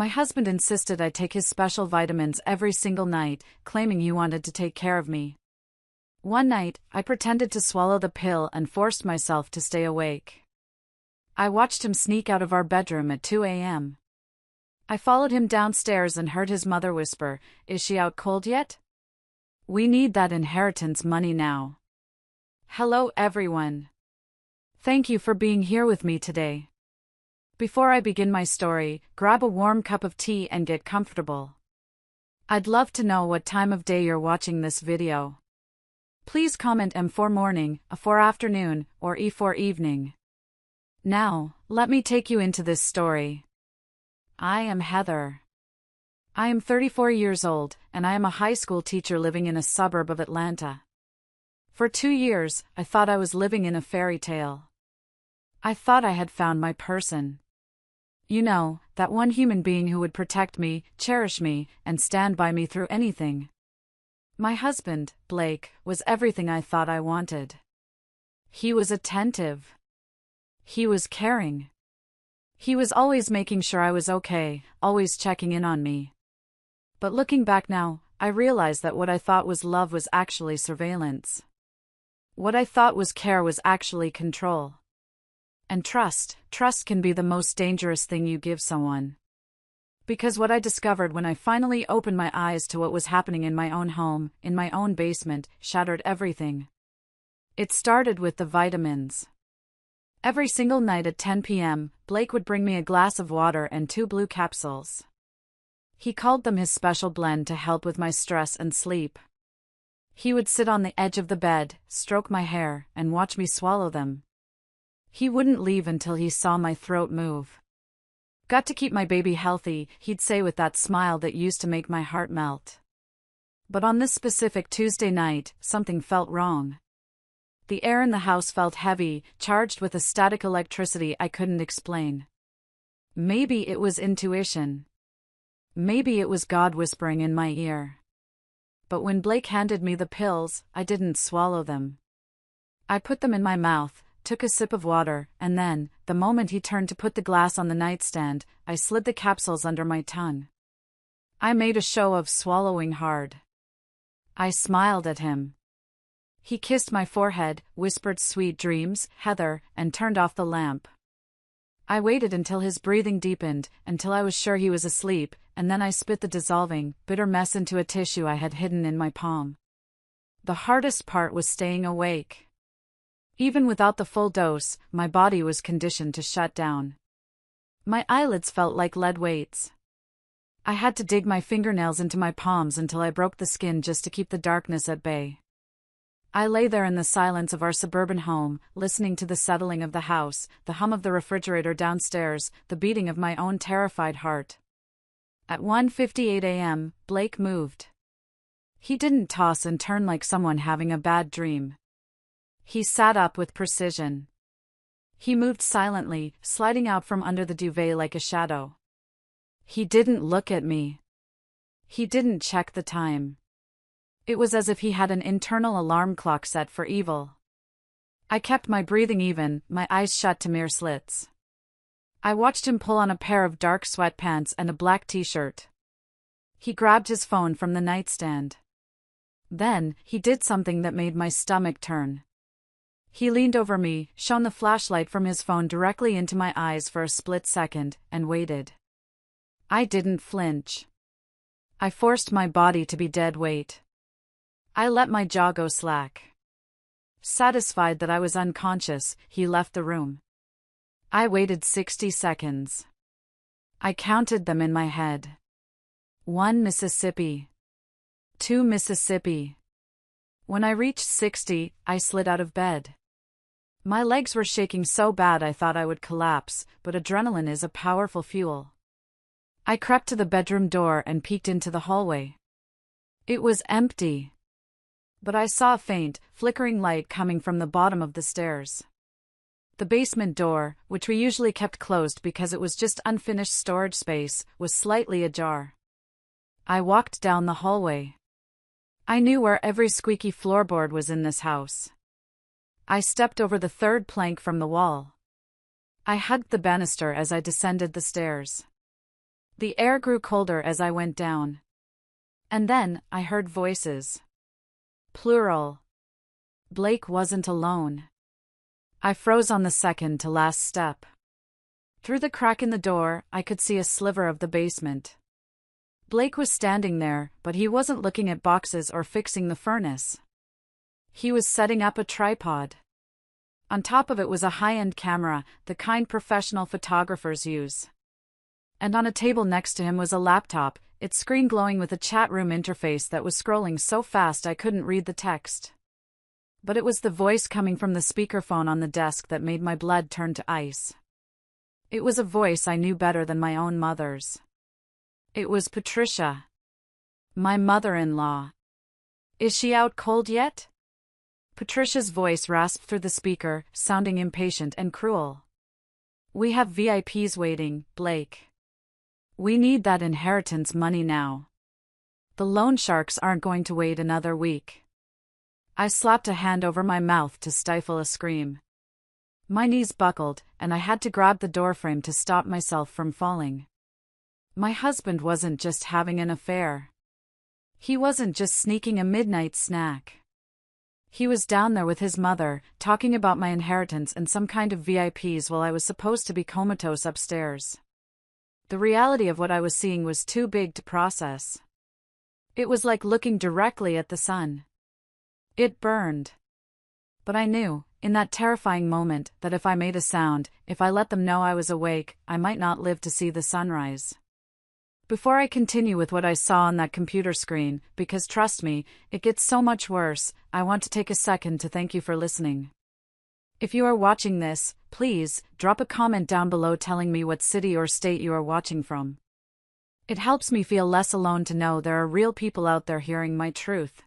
My husband insisted I take his special vitamins every single night, claiming he wanted to take care of me. One night, I pretended to swallow the pill and forced myself to stay awake. I watched him sneak out of our bedroom at 2 a.m. I followed him downstairs and heard his mother whisper, "Is she out cold yet? We need that inheritance money now." Hello everyone. Thank you for being here with me today. Before I begin my story, grab a warm cup of tea and get comfortable. I'd love to know what time of day you're watching this video. Please comment M for morning, A for afternoon, or E for evening. Now, let me take you into this story. I am Heather. I am 34 years old, and I am a high school teacher living in a suburb of Atlanta. For 2 years, I thought I was living in a fairy tale. I thought I had found my person. You know, that one human being who would protect me, cherish me, and stand by me through anything. My husband, Blake, was everything I thought I wanted. He was attentive. He was caring. He was always making sure I was okay, always checking in on me. But looking back now, I realized that what I thought was love was actually surveillance. What I thought was care was actually control. And trust can be the most dangerous thing you give someone. Because what I discovered when I finally opened my eyes to what was happening in my own home, in my own basement, shattered everything. It started with the vitamins. Every single night at 10 p.m., Blake would bring me a glass of water and 2 blue capsules. He called them his special blend to help with my stress and sleep. He would sit on the edge of the bed, stroke my hair, and watch me swallow them. He wouldn't leave until he saw my throat move. "Got to keep my baby healthy," he'd say with that smile that used to make my heart melt. But on this specific Tuesday night, something felt wrong. The air in the house felt heavy, charged with a static electricity I couldn't explain. Maybe it was intuition. Maybe it was God whispering in my ear. But when Blake handed me the pills, I didn't swallow them. I put them in my mouth, took a sip of water, and then, the moment he turned to put the glass on the nightstand, I slid the capsules under my tongue. I made a show of swallowing hard. I smiled at him. He kissed my forehead, whispered sweet dreams, Heather, and turned off the lamp. I waited until his breathing deepened, until I was sure he was asleep, and then I spit the dissolving, bitter mess into a tissue I had hidden in my palm. The hardest part was staying awake. Even without the full dose, my body was conditioned to shut down. My eyelids felt like lead weights. I had to dig my fingernails into my palms until I broke the skin just to keep the darkness at bay. I lay there in the silence of our suburban home, listening to the settling of the house, the hum of the refrigerator downstairs, the beating of my own terrified heart. At 1:58 a.m., Blake moved. He didn't toss and turn like someone having a bad dream. He sat up with precision. He moved silently, sliding out from under the duvet like a shadow. He didn't look at me. He didn't check the time. It was as if he had an internal alarm clock set for evil. I kept my breathing even, my eyes shut to mere slits. I watched him pull on a pair of dark sweatpants and a black t-shirt. He grabbed his phone from the nightstand. Then, he did something that made my stomach turn. He leaned over me, shone the flashlight from his phone directly into my eyes for a split second, and waited. I didn't flinch. I forced my body to be dead weight. I let my jaw go slack. Satisfied that I was unconscious, he left the room. I waited 60 seconds. I counted them in my head. 1 Mississippi. 2 Mississippi. When I reached 60, I slid out of bed. My legs were shaking so bad I thought I would collapse, but adrenaline is a powerful fuel. I crept to the bedroom door and peeked into the hallway. It was empty. But I saw a faint, flickering light coming from the bottom of the stairs. The basement door, which we usually kept closed because it was just unfinished storage space, was slightly ajar. I walked down the hallway. I knew where every squeaky floorboard was in this house. I stepped over the third plank from the wall. I hugged the banister as I descended the stairs. The air grew colder as I went down. And then, I heard voices. Plural. Blake wasn't alone. I froze on the second to last step. Through the crack in the door, I could see a sliver of the basement. Blake was standing there, but he wasn't looking at boxes or fixing the furnace. He was setting up a tripod. On top of it was a high-end camera, the kind professional photographers use. And on a table next to him was a laptop, its screen glowing with a chat room interface that was scrolling so fast I couldn't read the text. But it was the voice coming from the speakerphone on the desk that made my blood turn to ice. It was a voice I knew better than my own mother's. It was Patricia. My mother-in-law. Is she out cold yet? Patricia's voice rasped through the speaker, sounding impatient and cruel. We have VIPs waiting, Blake. We need that inheritance money now. The loan sharks aren't going to wait another week. I slapped a hand over my mouth to stifle a scream. My knees buckled, and I had to grab the doorframe to stop myself from falling. My husband wasn't just having an affair. He wasn't just sneaking a midnight snack. He was down there with his mother, talking about my inheritance and some kind of VIPs while I was supposed to be comatose upstairs. The reality of what I was seeing was too big to process. It was like looking directly at the sun. It burned. But I knew, in that terrifying moment, that if I made a sound, if I let them know I was awake, I might not live to see the sunrise. Before I continue with what I saw on that computer screen, because trust me, it gets so much worse, I want to take a second to thank you for listening. If you are watching this, please, drop a comment down below telling me what city or state you are watching from. It helps me feel less alone to know there are real people out there hearing my truth.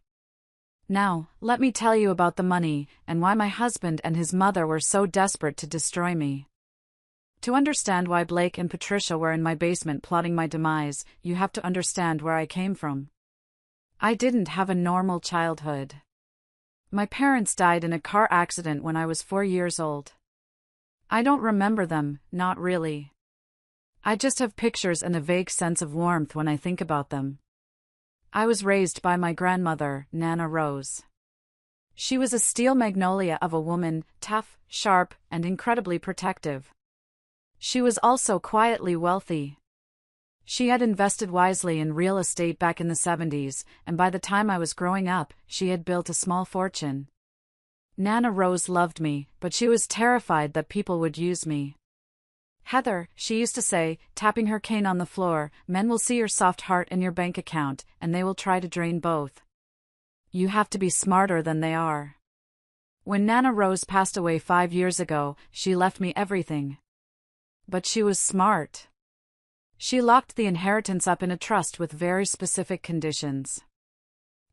Now, let me tell you about the money, and why my husband and his mother were so desperate to destroy me. To understand why Blake and Patricia were in my basement plotting my demise, you have to understand where I came from. I didn't have a normal childhood. My parents died in a car accident when I was 4 years old. I don't remember them, not really. I just have pictures and a vague sense of warmth when I think about them. I was raised by my grandmother, Nana Rose. She was a steel magnolia of a woman, tough, sharp, and incredibly protective. She was also quietly wealthy. She had invested wisely in real estate back in the 70s, and by the time I was growing up, she had built a small fortune. Nana Rose loved me, but she was terrified that people would use me. Heather, she used to say, tapping her cane on the floor, men will see your soft heart in your bank account, and they will try to drain both. You have to be smarter than they are. When Nana Rose passed away 5 years ago, she left me everything. But she was smart. She locked the inheritance up in a trust with very specific conditions.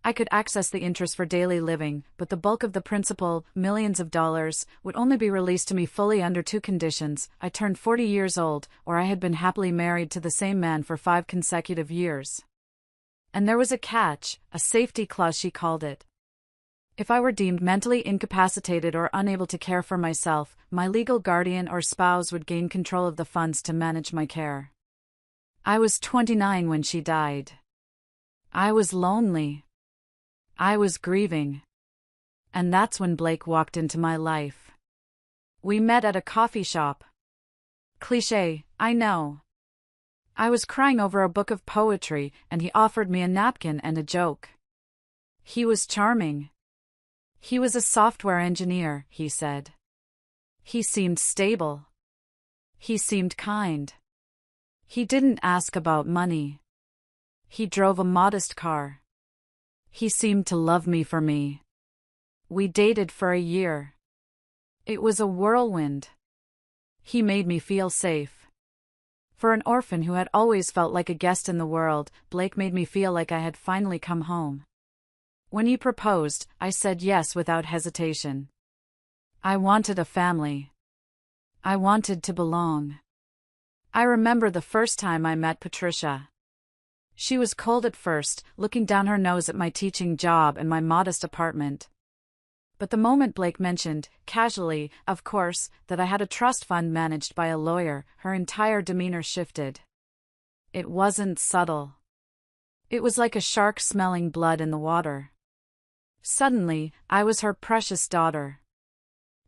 I could access the interest for daily living, but the bulk of the principal, millions of dollars, would only be released to me fully under 2 conditions: I turned 40 years old, or I had been happily married to the same man for 5 consecutive years. And there was a catch, a safety clause she called it. If I were deemed mentally incapacitated or unable to care for myself, my legal guardian or spouse would gain control of the funds to manage my care. I was 29 when she died. I was lonely. I was grieving. And that's when Blake walked into my life. We met at a coffee shop. Cliché, I know. I was crying over a book of poetry, and he offered me a napkin and a joke. He was charming. He was a software engineer, he said. He seemed stable. He seemed kind. He didn't ask about money. He drove a modest car. He seemed to love me for me. We dated for a year. It was a whirlwind. He made me feel safe. For an orphan who had always felt like a guest in the world, Blake made me feel like I had finally come home. When he proposed, I said yes without hesitation. I wanted a family. I wanted to belong. I remember the first time I met Patricia. She was cold at first, looking down her nose at my teaching job and my modest apartment. But the moment Blake mentioned, casually, of course, that I had a trust fund managed by a lawyer, her entire demeanor shifted. It wasn't subtle. It was like a shark smelling blood in the water. Suddenly, I was her precious daughter.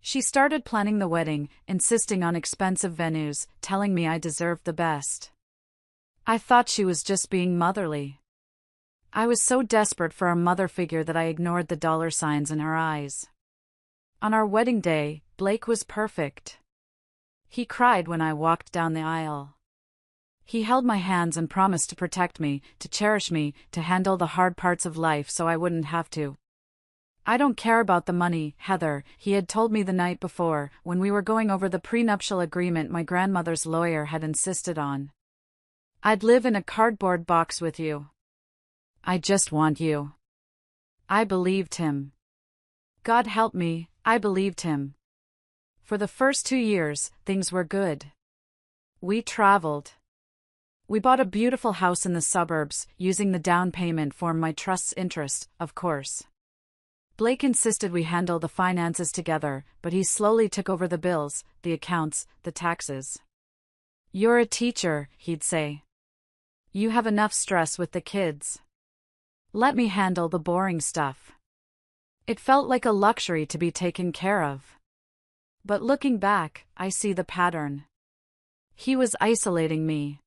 She started planning the wedding, insisting on expensive venues, telling me I deserved the best. I thought she was just being motherly. I was so desperate for a mother figure that I ignored the dollar signs in her eyes. On our wedding day, Blake was perfect. He cried when I walked down the aisle. He held my hands and promised to protect me, to cherish me, to handle the hard parts of life so I wouldn't have to. I don't care about the money, Heather, he had told me the night before, when we were going over the prenuptial agreement my grandmother's lawyer had insisted on. I'd live in a cardboard box with you. I just want you. I believed him. God help me, I believed him. For the first 2 years, things were good. We traveled. We bought a beautiful house in the suburbs, using the down payment for my trust's interest, of course. Blake insisted we handle the finances together, but he slowly took over the bills, the accounts, the taxes. You're a teacher, he'd say. You have enough stress with the kids. Let me handle the boring stuff. It felt like a luxury to be taken care of. But looking back, I see the pattern. He was isolating me.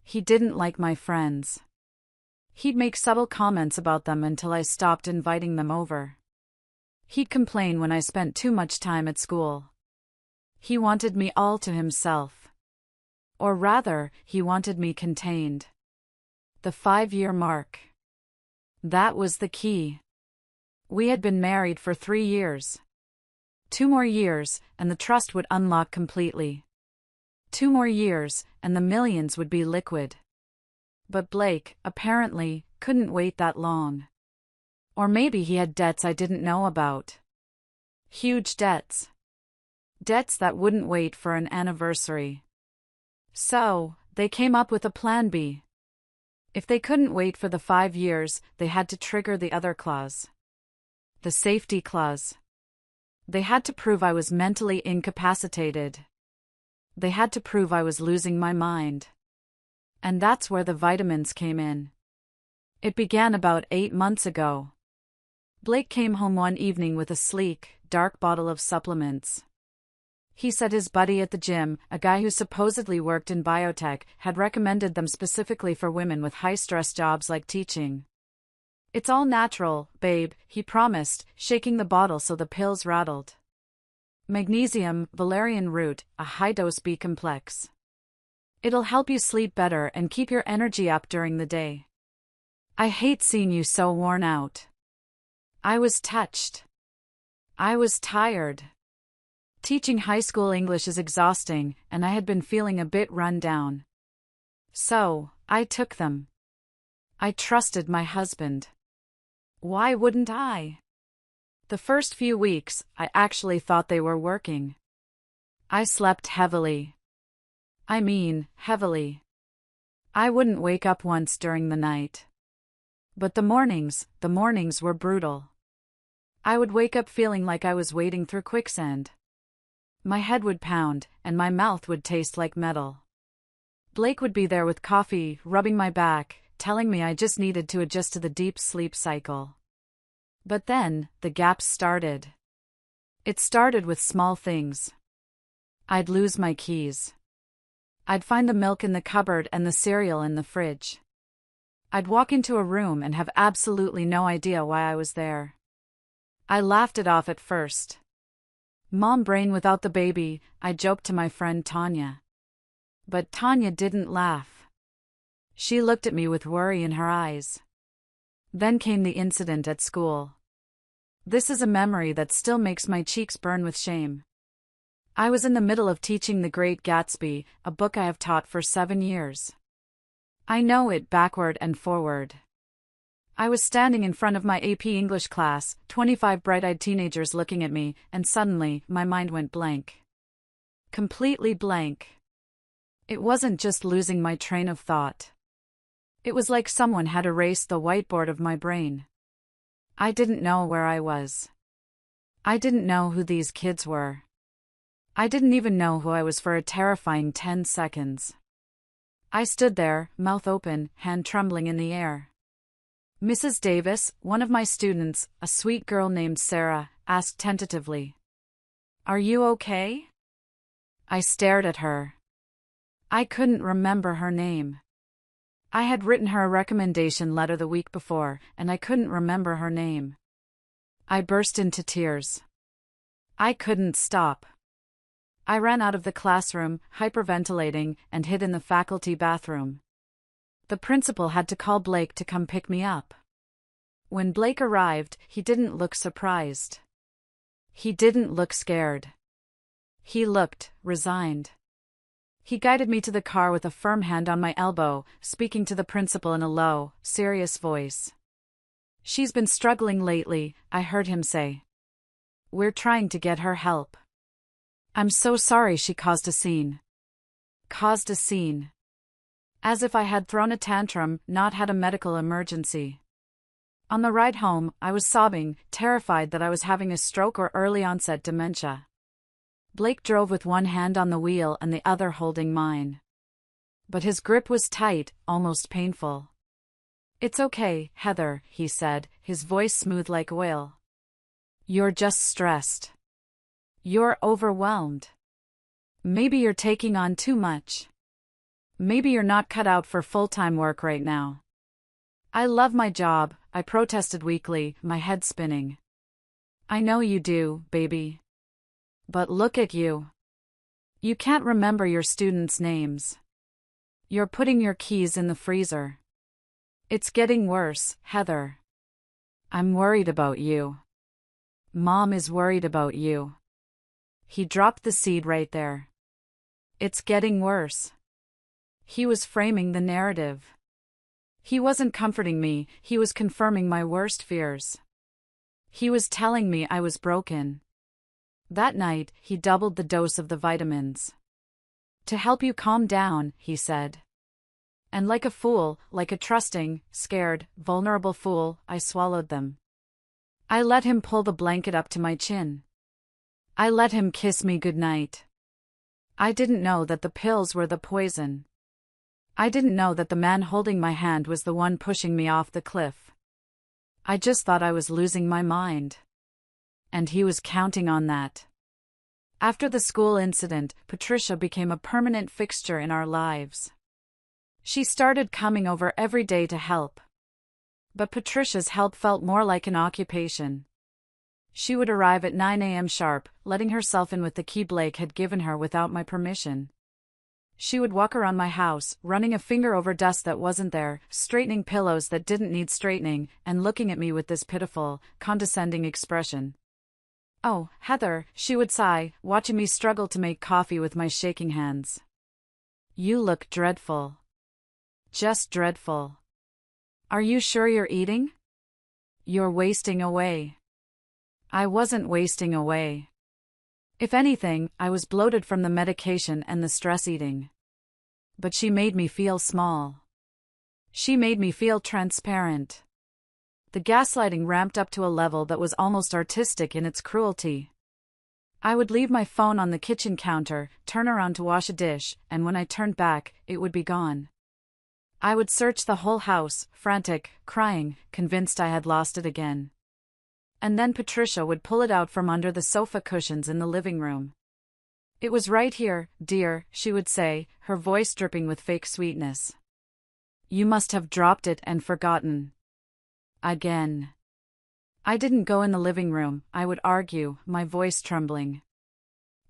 He didn't like my friends. He'd make subtle comments about them until I stopped inviting them over. He'd complain when I spent too much time at school. He wanted me all to himself. Or rather, he wanted me contained. The 5-year mark. That was the key. We had been married for 3 years. 2 more years, and the trust would unlock completely. 2 more years, and the millions would be liquid. But Blake, apparently, couldn't wait that long. Or maybe he had debts I didn't know about. Huge debts. Debts that wouldn't wait for an anniversary. So, they came up with a plan B. If they couldn't wait for the 5 years, they had to trigger the other clause. The safety clause. They had to prove I was mentally incapacitated. They had to prove I was losing my mind. And that's where the vitamins came in. It began about 8 months ago. Blake came home one evening with a sleek, dark bottle of supplements. He said his buddy at the gym, a guy who supposedly worked in biotech, had recommended them specifically for women with high-stress jobs like teaching. It's all natural, babe, he promised, shaking the bottle so the pills rattled. Magnesium, valerian root, a high-dose B-complex. It'll help you sleep better and keep your energy up during the day. I hate seeing you so worn out. I was touched. I was tired. Teaching high school English is exhausting, and I had been feeling a bit run down. So, I took them. I trusted my husband. Why wouldn't I? The first few weeks, I actually thought they were working. I slept heavily. I mean, heavily. I wouldn't wake up once during the night. But the mornings were brutal. I would wake up feeling like I was wading through quicksand. My head would pound, and my mouth would taste like metal. Blake would be there with coffee, rubbing my back, telling me I just needed to adjust to the deep sleep cycle. But then, the gaps started. It started with small things. I'd lose my keys. I'd find the milk in the cupboard and the cereal in the fridge. I'd walk into a room and have absolutely no idea why I was there. I laughed it off at first. Mom brain without the baby, I joked to my friend Tanya. But Tanya didn't laugh. She looked at me with worry in her eyes. Then came the incident at school. This is a memory that still makes my cheeks burn with shame. I was in the middle of teaching The Great Gatsby, a book I have taught for 7 years. I know it backward and forward. I was standing in front of my AP English class, 25 bright-eyed teenagers looking at me, and suddenly, my mind went blank. Completely blank. It wasn't just losing my train of thought. It was like someone had erased the whiteboard of my brain. I didn't know where I was. I didn't know who these kids were. I didn't even know who I was for a terrifying 10 seconds. I stood there, mouth open, hand trembling in the air. Mrs. Davis, one of my students, a sweet girl named Sarah, asked tentatively, "Are you okay?" I stared at her. I couldn't remember her name. I had written her a recommendation letter the week before, and I couldn't remember her name. I burst into tears. I couldn't stop. I ran out of the classroom, hyperventilating, and hid in the faculty bathroom. The principal had to call Blake to come pick me up. When Blake arrived, he didn't look surprised. He didn't look scared. He looked resigned. He guided me to the car with a firm hand on my elbow, speaking to the principal in a low, serious voice. "She's been struggling lately," I heard him say. "We're trying to get her help. I'm so sorry she caused a scene." Caused a scene. As if I had thrown a tantrum, not had a medical emergency. On the ride home, I was sobbing, terrified that I was having a stroke or early-onset dementia. Blake drove with one hand on the wheel and the other holding mine. But his grip was tight, almost painful. "It's okay, Heather," he said, his voice smooth like oil. "You're just stressed. You're overwhelmed. Maybe you're taking on too much. Maybe you're not cut out for full-time work right now." "I love my job," I protested weakly, my head spinning. "I know you do, baby. But look at you. You can't remember your students' names. You're putting your keys in the freezer. It's getting worse, Heather. I'm worried about you. Mom is worried about you." He dropped the seed right there. It's getting worse. He was framing the narrative. He wasn't comforting me, he was confirming my worst fears. He was telling me I was broken. That night, he doubled the dose of the vitamins. "To help you calm down," he said. And like a fool, like a trusting, scared, vulnerable fool, I swallowed them. I let him pull the blanket up to my chin. I let him kiss me goodnight. I didn't know that the pills were the poison. I didn't know that the man holding my hand was the one pushing me off the cliff. I just thought I was losing my mind. And he was counting on that. After the school incident, Patricia became a permanent fixture in our lives. She started coming over every day to help. But Patricia's help felt more like an occupation. She would arrive at 9 a.m. sharp, letting herself in with the key Blake had given her without my permission. She would walk around my house, running a finger over dust that wasn't there, straightening pillows that didn't need straightening, and looking at me with this pitiful, condescending expression. "Oh, Heather," she would sigh, watching me struggle to make coffee with my shaking hands. "You look dreadful. Just dreadful. Are you sure you're eating? You're wasting away." I wasn't wasting away. If anything, I was bloated from the medication and the stress eating. But she made me feel small. She made me feel transparent. The gaslighting ramped up to a level that was almost artistic in its cruelty. I would leave my phone on the kitchen counter, turn around to wash a dish, and when I turned back, it would be gone. I would search the whole house, frantic, crying, convinced I had lost it again. And then Patricia would pull it out from under the sofa cushions in the living room. "It was right here, dear," she would say, her voice dripping with fake sweetness. "You must have dropped it and forgotten." Again. I didn't go in the living room, I would argue, my voice trembling.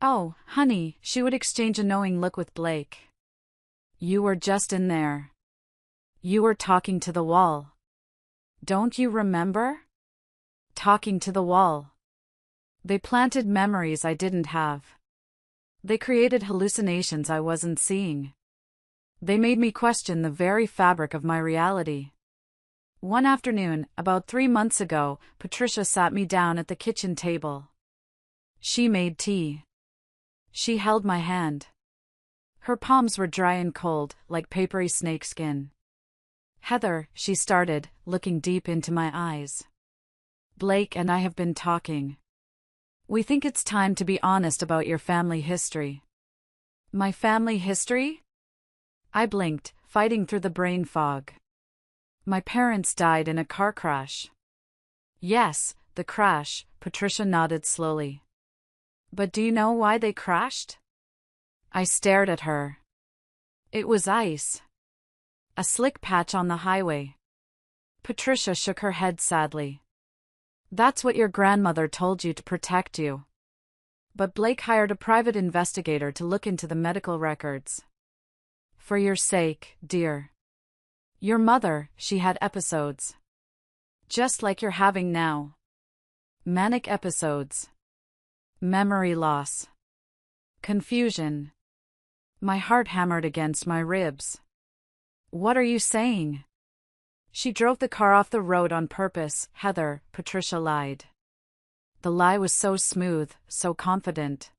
"Oh, honey," she would exchange a knowing look with Blake. "You were just in there. You were talking to the wall. Don't you remember? Talking to the wall." They planted memories I didn't have. They created hallucinations I wasn't seeing. They made me question the very fabric of my reality. One afternoon, about 3 months ago, Patricia sat me down at the kitchen table. She made tea. She held my hand. Her palms were dry and cold, like papery snakeskin. "Heather," she started, looking deep into my eyes. "Blake and I have been talking. We think it's time to be honest about your family history." "My family history?" I blinked, fighting through the brain fog. My parents died in a car crash. Yes, the crash, Patricia nodded slowly. But do you know why they crashed? I stared at her. It was ice. A slick patch on the highway. Patricia shook her head sadly. That's what your grandmother told you to protect you. But Blake hired a private investigator to look into the medical records. For your sake, dear. Your mother, she had episodes. Just like you're having now. Manic episodes. Memory loss. Confusion. My heart hammered against my ribs. What are you saying? She drove the car off the road on purpose, Heather, Patricia lied. The lie was so smooth, so confident.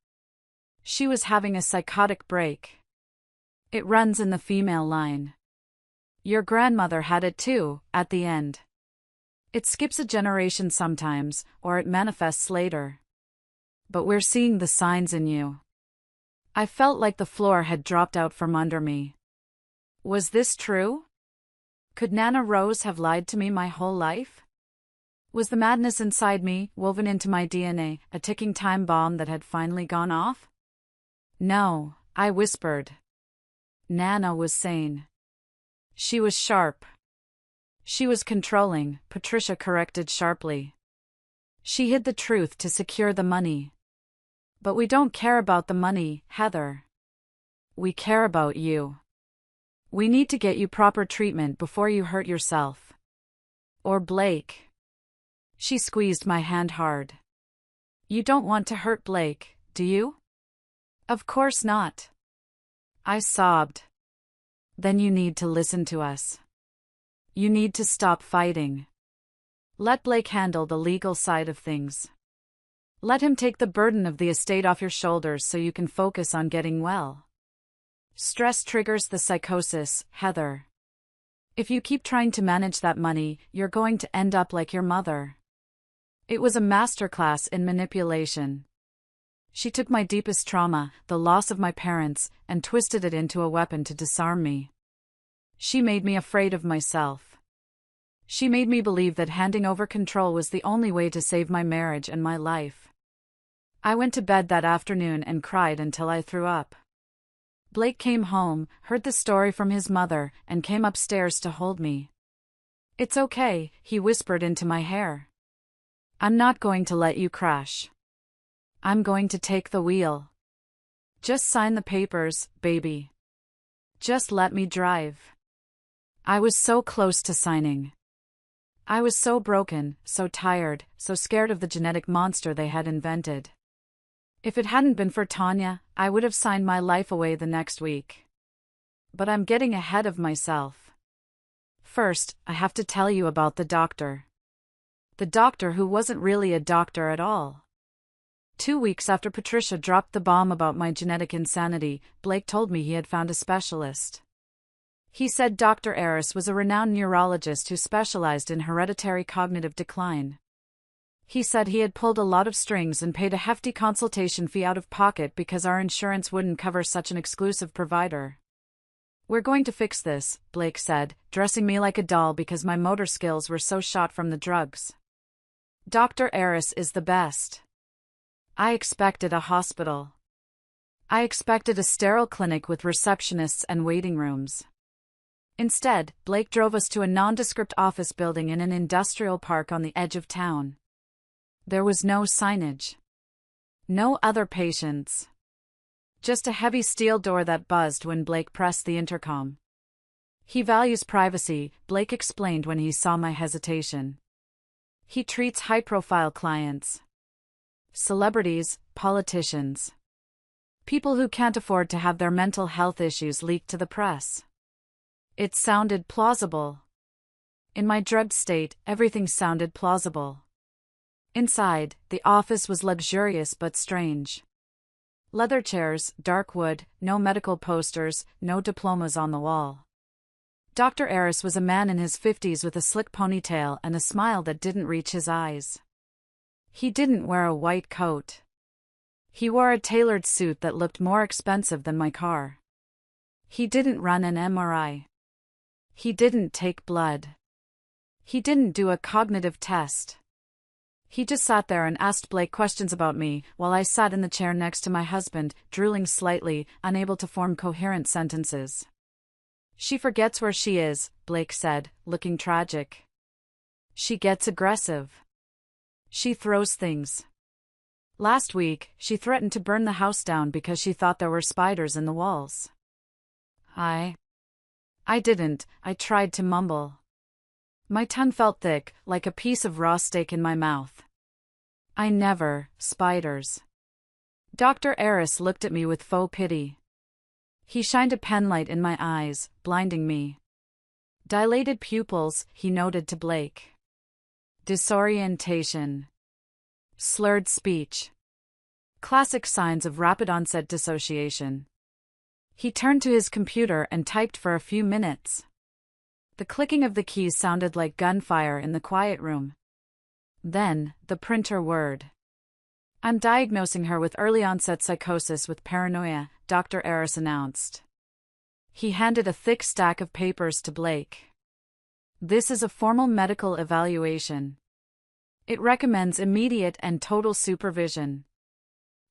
She was having a psychotic break. It runs in the female line. Your grandmother had it too, at the end. It skips a generation sometimes, or it manifests later. But we're seeing the signs in you. I felt like the floor had dropped out from under me. Was this true? Could Nana Rose have lied to me my whole life? Was the madness inside me, woven into my DNA, a ticking time bomb that had finally gone off? No, I whispered. Nana was sane. She was sharp. She was controlling, Patricia corrected sharply. She hid the truth to secure the money. But we don't care about the money, Heather. We care about you. We need to get you proper treatment before you hurt yourself. Or Blake. She squeezed my hand hard. You don't want to hurt Blake, do you? Of course not. I sobbed. Then you need to listen to us. You need to stop fighting. Let Blake handle the legal side of things. Let him take the burden of the estate off your shoulders so you can focus on getting well. Stress triggers the psychosis, Heather. If you keep trying to manage that money, you're going to end up like your mother. It was a masterclass in manipulation. She took my deepest trauma, the loss of my parents, and twisted it into a weapon to disarm me. She made me afraid of myself. She made me believe that handing over control was the only way to save my marriage and my life. I went to bed that afternoon and cried until I threw up. Blake came home, heard the story from his mother, and came upstairs to hold me. It's okay, he whispered into my hair. I'm not going to let you crash. I'm going to take the wheel. Just sign the papers, baby. Just let me drive. I was so close to signing. I was so broken, so tired, so scared of the genetic monster they had invented. If it hadn't been for Tanya, I would have signed my life away the next week. But I'm getting ahead of myself. First, I have to tell you about the doctor. The doctor who wasn't really a doctor at all. 2 weeks after Patricia dropped the bomb about my genetic insanity, Blake told me he had found a specialist. He said Dr. Aris was a renowned neurologist who specialized in hereditary cognitive decline. He said he had pulled a lot of strings and paid a hefty consultation fee out of pocket because our insurance wouldn't cover such an exclusive provider. We're going to fix this, Blake said, dressing me like a doll because my motor skills were so shot from the drugs. Dr. Aris is the best. I expected a hospital. I expected a sterile clinic with receptionists and waiting rooms. Instead, Blake drove us to a nondescript office building in an industrial park on the edge of town. There was no signage. No other patients. Just a heavy steel door that buzzed when Blake pressed the intercom. He values privacy, Blake explained when he saw my hesitation. He treats high-profile clients. Celebrities, politicians. People who can't afford to have their mental health issues leaked to the press. It sounded plausible. In my drugged state, everything sounded plausible. Inside, the office was luxurious but strange. Leather chairs, dark wood, no medical posters, no diplomas on the wall. Dr. Aris was a man in his 50s with a slick ponytail and a smile that didn't reach his eyes. He didn't wear a white coat. He wore a tailored suit that looked more expensive than my car. He didn't run an MRI. He didn't take blood. He didn't do a cognitive test. He just sat there and asked Blake questions about me while I sat in the chair next to my husband, drooling slightly, unable to form coherent sentences. She forgets where she is, Blake said, looking tragic. She gets aggressive. She throws things. Last week, she threatened to burn the house down because she thought there were spiders in the walls. I didn't, I tried to mumble. My tongue felt thick, like a piece of raw steak in my mouth. I never, spiders. Dr. Eris looked at me with faux pity. He shined a penlight in my eyes, blinding me. Dilated pupils, he noted to Blake. Disorientation. Slurred speech. Classic signs of rapid-onset dissociation. He turned to his computer and typed for a few minutes. The clicking of the keys sounded like gunfire in the quiet room. Then, the printer whirred. I'm diagnosing her with early-onset psychosis with paranoia, Dr. Eris announced. He handed a thick stack of papers to Blake. This is a formal medical evaluation. It recommends immediate and total supervision.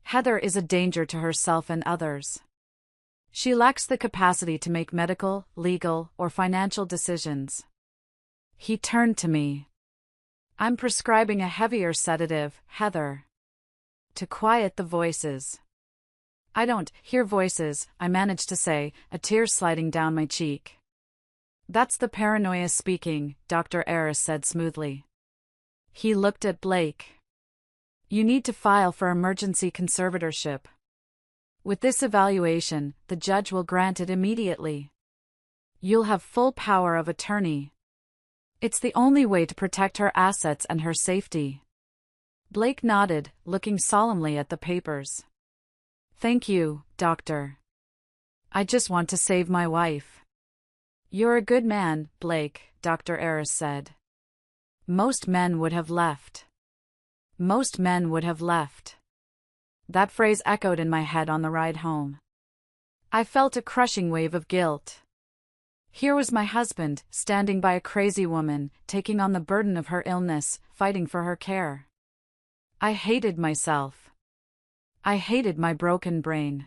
Heather is a danger to herself and others. She lacks the capacity to make medical, legal, or financial decisions. He turned to me. I'm prescribing a heavier sedative, Heather. To quiet the voices. I don't hear voices, I managed to say, a tear sliding down my cheek. That's the paranoia speaking, Dr. Eris said smoothly. He looked at Blake. You need to file for emergency conservatorship. With this evaluation, the judge will grant it immediately. You'll have full power of attorney. It's the only way to protect her assets and her safety. Blake nodded, looking solemnly at the papers. Thank you, Doctor. I just want to save my wife. You're a good man, Blake, Dr. Eris said. Most men would have left. Most men would have left. That phrase echoed in my head on the ride home. I felt a crushing wave of guilt. Here was my husband, standing by a crazy woman, taking on the burden of her illness, fighting for her care. I hated myself. I hated my broken brain.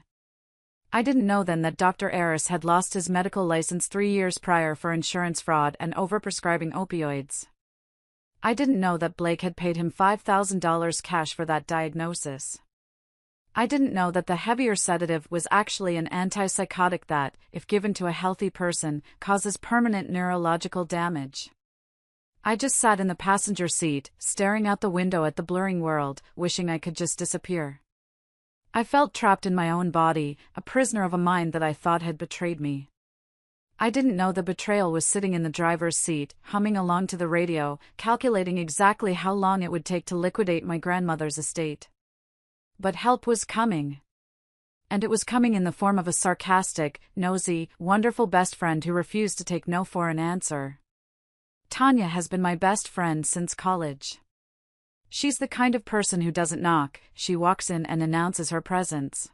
I didn't know then that Dr. Eris had lost his medical license 3 years prior for insurance fraud and overprescribing opioids. I didn't know that Blake had paid him $5,000 cash for that diagnosis. I didn't know that the heavier sedative was actually an antipsychotic that, if given to a healthy person, causes permanent neurological damage. I just sat in the passenger seat, staring out the window at the blurring world, wishing I could just disappear. I felt trapped in my own body, a prisoner of a mind that I thought had betrayed me. I didn't know the betrayal was sitting in the driver's seat, humming along to the radio, calculating exactly how long it would take to liquidate my grandmother's estate. But help was coming. And it was coming in the form of a sarcastic, nosy, wonderful best friend who refused to take no for an answer. Tanya has been my best friend since college. She's the kind of person who doesn't knock, she walks in and announces her presence.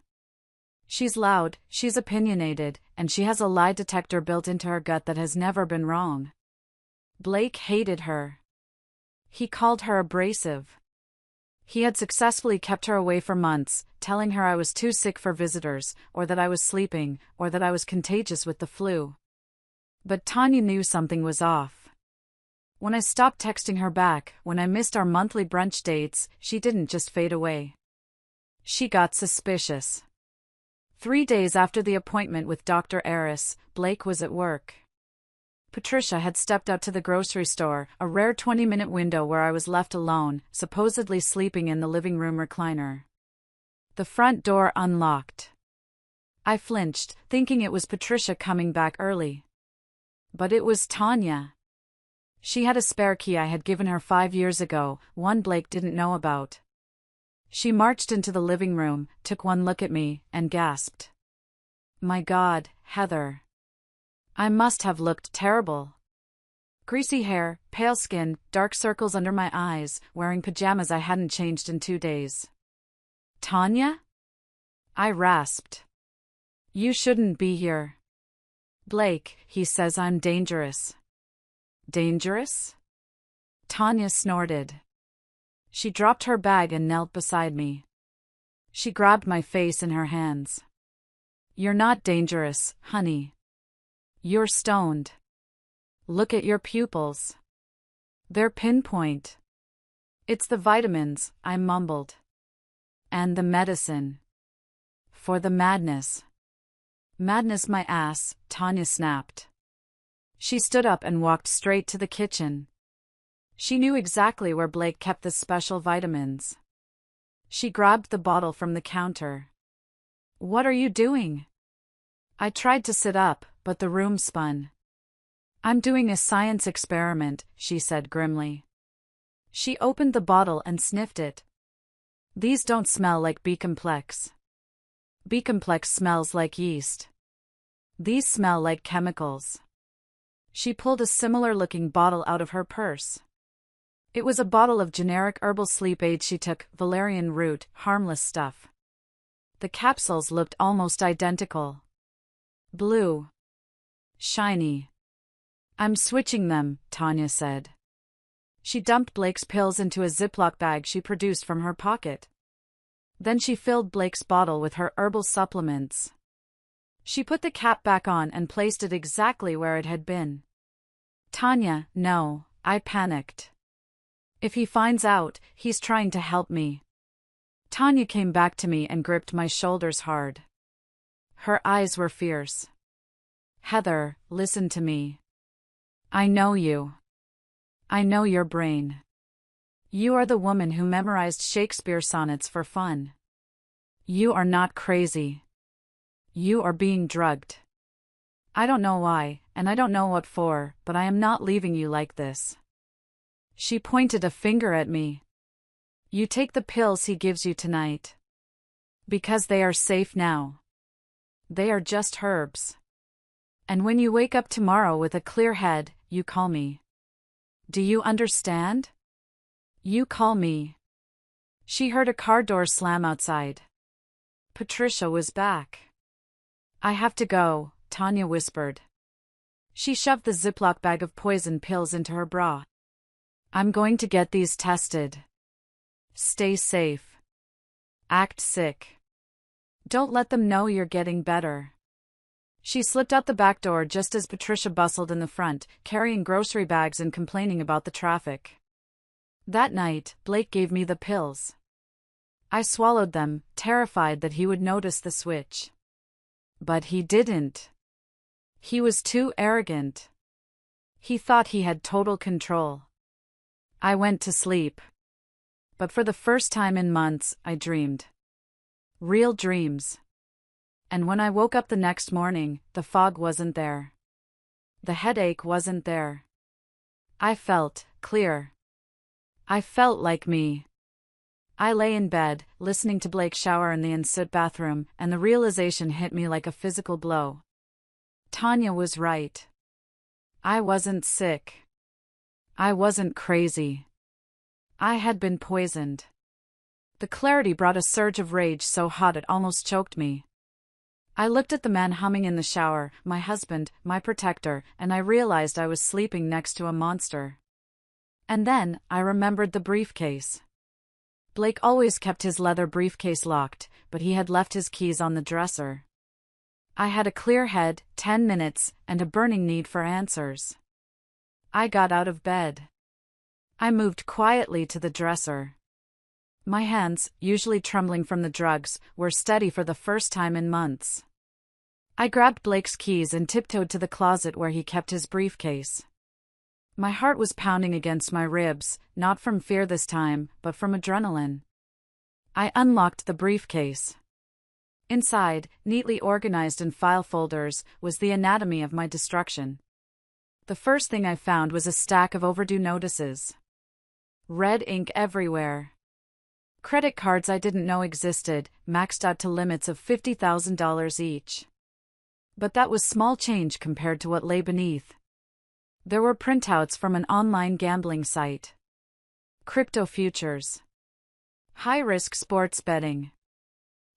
She's loud, she's opinionated, and she has a lie detector built into her gut that has never been wrong. Blake hated her. He called her abrasive. He had successfully kept her away for months, telling her I was too sick for visitors, or that I was sleeping, or that I was contagious with the flu. But Tanya knew something was off. When I stopped texting her back, when I missed our monthly brunch dates, she didn't just fade away. She got suspicious. 3 days after the appointment with Dr. Eris, Blake was at work. Patricia had stepped out to the grocery store, a rare 20-minute window where I was left alone, supposedly sleeping in the living room recliner. The front door unlocked. I flinched, thinking it was Patricia coming back early. But it was Tanya. She had a spare key I had given her 5 years ago, one Blake didn't know about. She marched into the living room, took one look at me, and gasped. My God, Heather. I must have looked terrible. Greasy hair, pale skin, dark circles under my eyes, wearing pajamas I hadn't changed in 2 days. Tanya? I rasped. You shouldn't be here. Blake, he says I'm dangerous. Dangerous? Tanya snorted. She dropped her bag and knelt beside me. She grabbed my face in her hands. You're not dangerous, honey. You're stoned. Look at your pupils. They're pinpoint. It's the vitamins, I mumbled. And the medicine. For the madness. Madness my ass, Tanya snapped. She stood up and walked straight to the kitchen. She knew exactly where Blake kept the special vitamins. She grabbed the bottle from the counter. What are you doing? I tried to sit up, but the room spun. I'm doing a science experiment, she said grimly. She opened the bottle and sniffed it. These don't smell like B-complex. B-complex smells like yeast. These smell like chemicals. She pulled a similar-looking bottle out of her purse. It was a bottle of generic herbal sleep aid she took, valerian root, harmless stuff. The capsules looked almost identical. Blue. Shiny. I'm switching them, Tanya said. She dumped Blake's pills into a Ziploc bag she produced from her pocket. Then she filled Blake's bottle with her herbal supplements. She put the cap back on and placed it exactly where it had been. Tanya, no, I panicked. If he finds out, he's trying to help me. Tanya came back to me and gripped my shoulders hard. Her eyes were fierce. Heather, listen to me. I know you. I know your brain. You are the woman who memorized Shakespeare sonnets for fun. You are not crazy. You are being drugged. I don't know why, and I don't know what for, but I am not leaving you like this. She pointed a finger at me. You take the pills he gives you tonight. Because they are safe now. They are just herbs. And when you wake up tomorrow with a clear head, you call me. Do you understand? You call me. She heard a car door slam outside. Patricia was back. I have to go, Tanya whispered. She shoved the Ziploc bag of poison pills into her bra. I'm going to get these tested. Stay safe. Act sick. Don't let them know you're getting better. She slipped out the back door just as Patricia bustled in the front, carrying grocery bags and complaining about the traffic. That night, Blake gave me the pills. I swallowed them, terrified that he would notice the switch. But he didn't. He was too arrogant. He thought he had total control. I went to sleep. But for the first time in months, I dreamed. Real dreams. And when I woke up the next morning, the fog wasn't there. The headache wasn't there. I felt clear. I felt like me. I lay in bed, listening to Blake shower in the ensuite bathroom, and the realization hit me like a physical blow. Tanya was right. I wasn't sick. I wasn't crazy. I had been poisoned. The clarity brought a surge of rage so hot it almost choked me. I looked at the man humming in the shower, my husband, my protector, and I realized I was sleeping next to a monster. And then, I remembered the briefcase. Blake always kept his leather briefcase locked, but he had left his keys on the dresser. I had a clear head, 10 minutes, and a burning need for answers. I got out of bed. I moved quietly to the dresser. My hands, usually trembling from the drugs, were steady for the first time in months. I grabbed Blake's keys and tiptoed to the closet where he kept his briefcase. My heart was pounding against my ribs, not from fear this time, but from adrenaline. I unlocked the briefcase. Inside, neatly organized in file folders, was the anatomy of my destruction. The first thing I found was a stack of overdue notices. Red ink everywhere. Credit cards I didn't know existed, maxed out to limits of $50,000 each. But that was small change compared to what lay beneath. There were printouts from an online gambling site. Crypto futures. High-risk sports betting.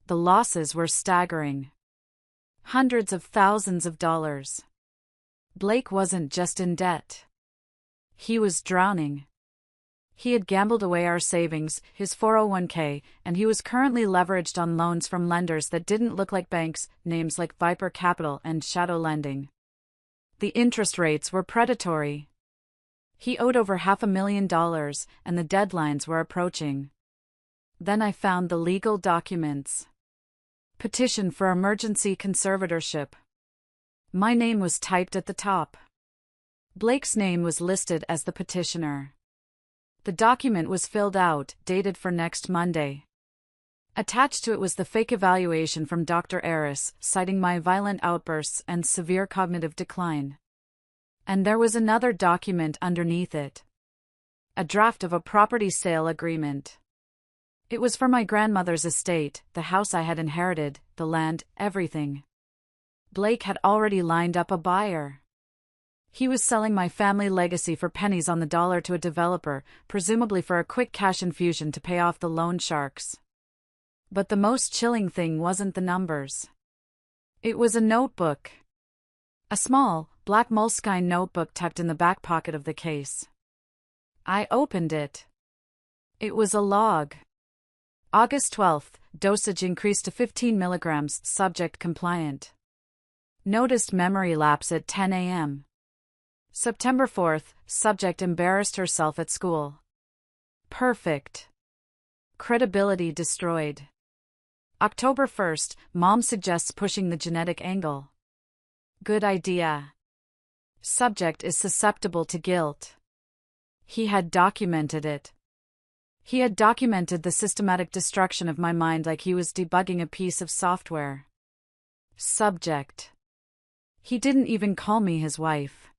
The losses were staggering. Hundreds of thousands of dollars. Blake wasn't just in debt. He was drowning. He had gambled away our savings, his 401k, and he was currently leveraged on loans from lenders that didn't look like banks, names like Viper Capital and Shadow Lending. The interest rates were predatory. He owed over $500,000, and the deadlines were approaching. Then I found the legal documents. Petition for emergency conservatorship. My name was typed at the top. Blake's name was listed as the petitioner. The document was filled out, dated for next Monday. Attached to it was the fake evaluation from Dr. Eris, citing my violent outbursts and severe cognitive decline. And there was another document underneath it. A draft of a property sale agreement. It was for my grandmother's estate, the house I had inherited, the land, everything. Blake had already lined up a buyer. He was selling my family legacy for pennies on the dollar to a developer, presumably for a quick cash infusion to pay off the loan sharks. But the most chilling thing wasn't the numbers. It was a notebook. A small, black moleskine notebook tucked in the back pocket of the case. I opened it. It was a log. August 12th, dosage increased to 15 milligrams, subject compliant. Noticed memory lapse at 10 a.m. September 4th, subject embarrassed herself at school. Perfect. Credibility destroyed. October 1st, mom suggests pushing the genetic angle. Good idea. Subject is susceptible to guilt. He had documented it. He had documented the systematic destruction of my mind like he was debugging a piece of software. Subject. He didn't even call me his wife.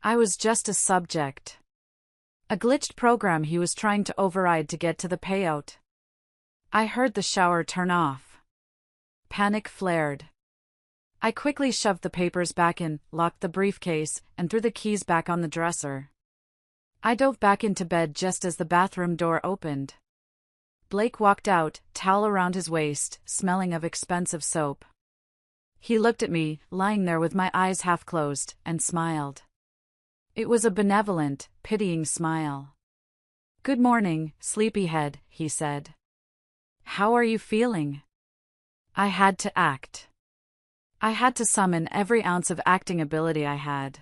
I was just a subject. A glitched program he was trying to override to get to the payout. I heard the shower turn off. Panic flared. I quickly shoved the papers back in, locked the briefcase, and threw the keys back on the dresser. I dove back into bed just as the bathroom door opened. Blake walked out, towel around his waist, smelling of expensive soap. He looked at me, lying there with my eyes half closed, and smiled. It was a benevolent, pitying smile. "Good morning, sleepyhead," he said. "How are you feeling?" I had to act. I had to summon every ounce of acting ability I had.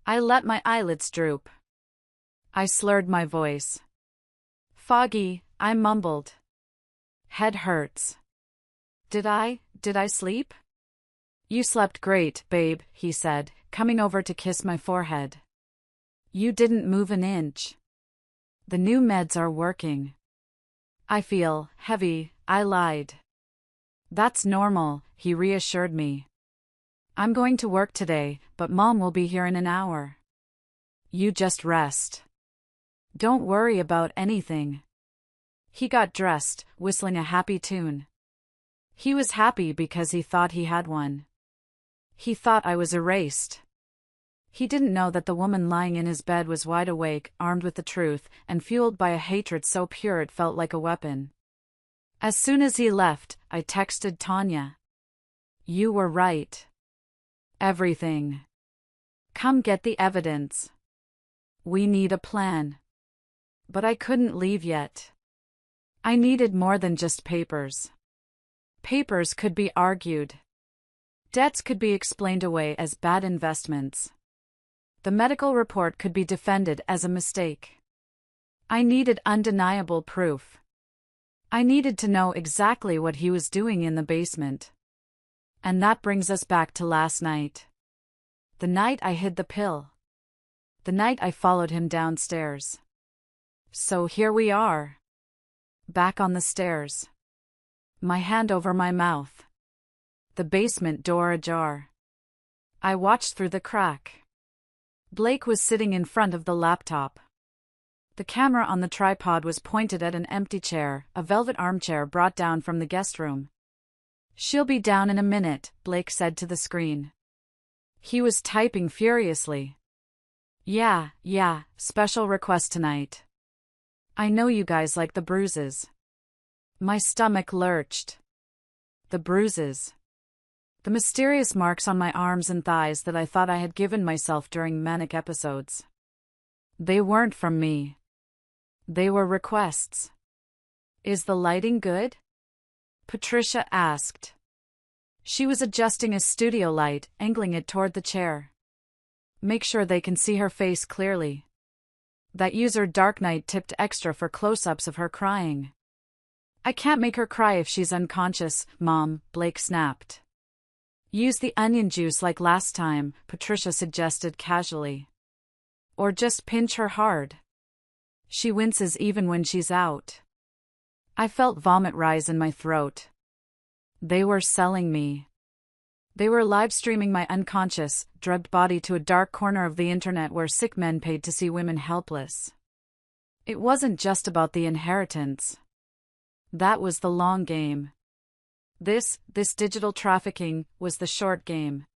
I let my eyelids droop. I slurred my voice. "Foggy," I mumbled. "Head hurts." Did I sleep?" "You slept great, babe," he said, coming over to kiss my forehead. "You didn't move an inch." "The new meds are working." "I feel heavy," I lied. "That's normal," he reassured me. "I'm going to work today, but Mom will be here in an hour. You just rest. Don't worry about anything." He got dressed, whistling a happy tune. He was happy because he thought he had one. He thought I was erased. He didn't know that the woman lying in his bed was wide awake, armed with the truth, and fueled by a hatred so pure it felt like a weapon. As soon as he left, I texted Tanya. "You were right. Everything. Come get the evidence. We need a plan." But I couldn't leave yet. I needed more than just papers. Papers could be argued. Debts could be explained away as bad investments. The medical report could be defended as a mistake. I needed undeniable proof. I needed to know exactly what he was doing in the basement. And that brings us back to last night. The night I hid the pill. The night I followed him downstairs. So here we are. Back on the stairs. My hand over my mouth. The basement door ajar. I watched through the crack. Blake was sitting in front of the laptop. The camera on the tripod was pointed at an empty chair, a velvet armchair brought down from the guest room. "She'll be down in a minute," Blake said to the screen. He was typing furiously. Yeah, special request tonight. I know you guys like the bruises." My stomach lurched. The bruises. The mysterious marks on my arms and thighs that I thought I had given myself during manic episodes. They weren't from me. They were requests. "Is the lighting good?" Patricia asked. She was adjusting a studio light, angling it toward the chair. "Make sure they can see her face clearly." That user Dark Knight tipped extra for close-ups of her crying. "I can't make her cry if she's unconscious, Mom," Blake snapped. "Use the onion juice like last time," Patricia suggested casually. "Or just pinch her hard. She winces even when she's out." I felt vomit rise in my throat. They were selling me. They were live-streaming my unconscious, drugged body to a dark corner of the internet where sick men paid to see women helpless. It wasn't just about the inheritance. That was the long game. This digital trafficking was the short game.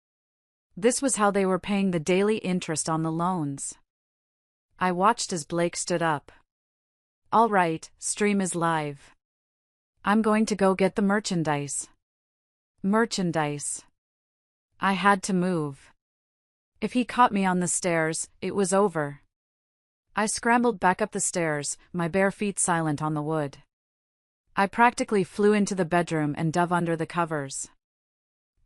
This was how they were paying the daily interest on the loans. I watched as Blake stood up. "All right, stream is live. I'm going to go get the merchandise." Merchandise. I had to move. If he caught me on the stairs, it was over. I scrambled back up the stairs, my bare feet silent on the wood. I practically flew into the bedroom and dove under the covers.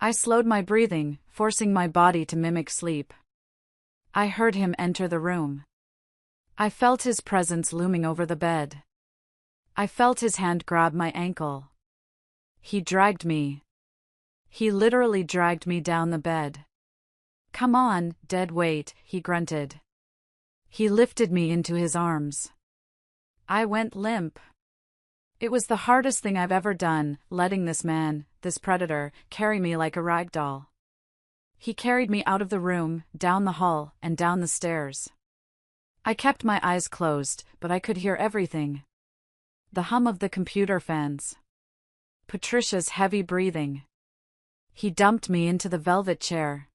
I slowed my breathing, forcing my body to mimic sleep. I heard him enter the room. I felt his presence looming over the bed. I felt his hand grab my ankle. He dragged me. He literally dragged me down the bed. "Come on, dead weight," he grunted. He lifted me into his arms. I went limp. It was the hardest thing I've ever done, letting this man, this predator, carry me like a rag doll. He carried me out of the room, down the hall, and down the stairs. I kept my eyes closed, but I could hear everything. The hum of the computer fans. Patricia's heavy breathing. He dumped me into the velvet chair.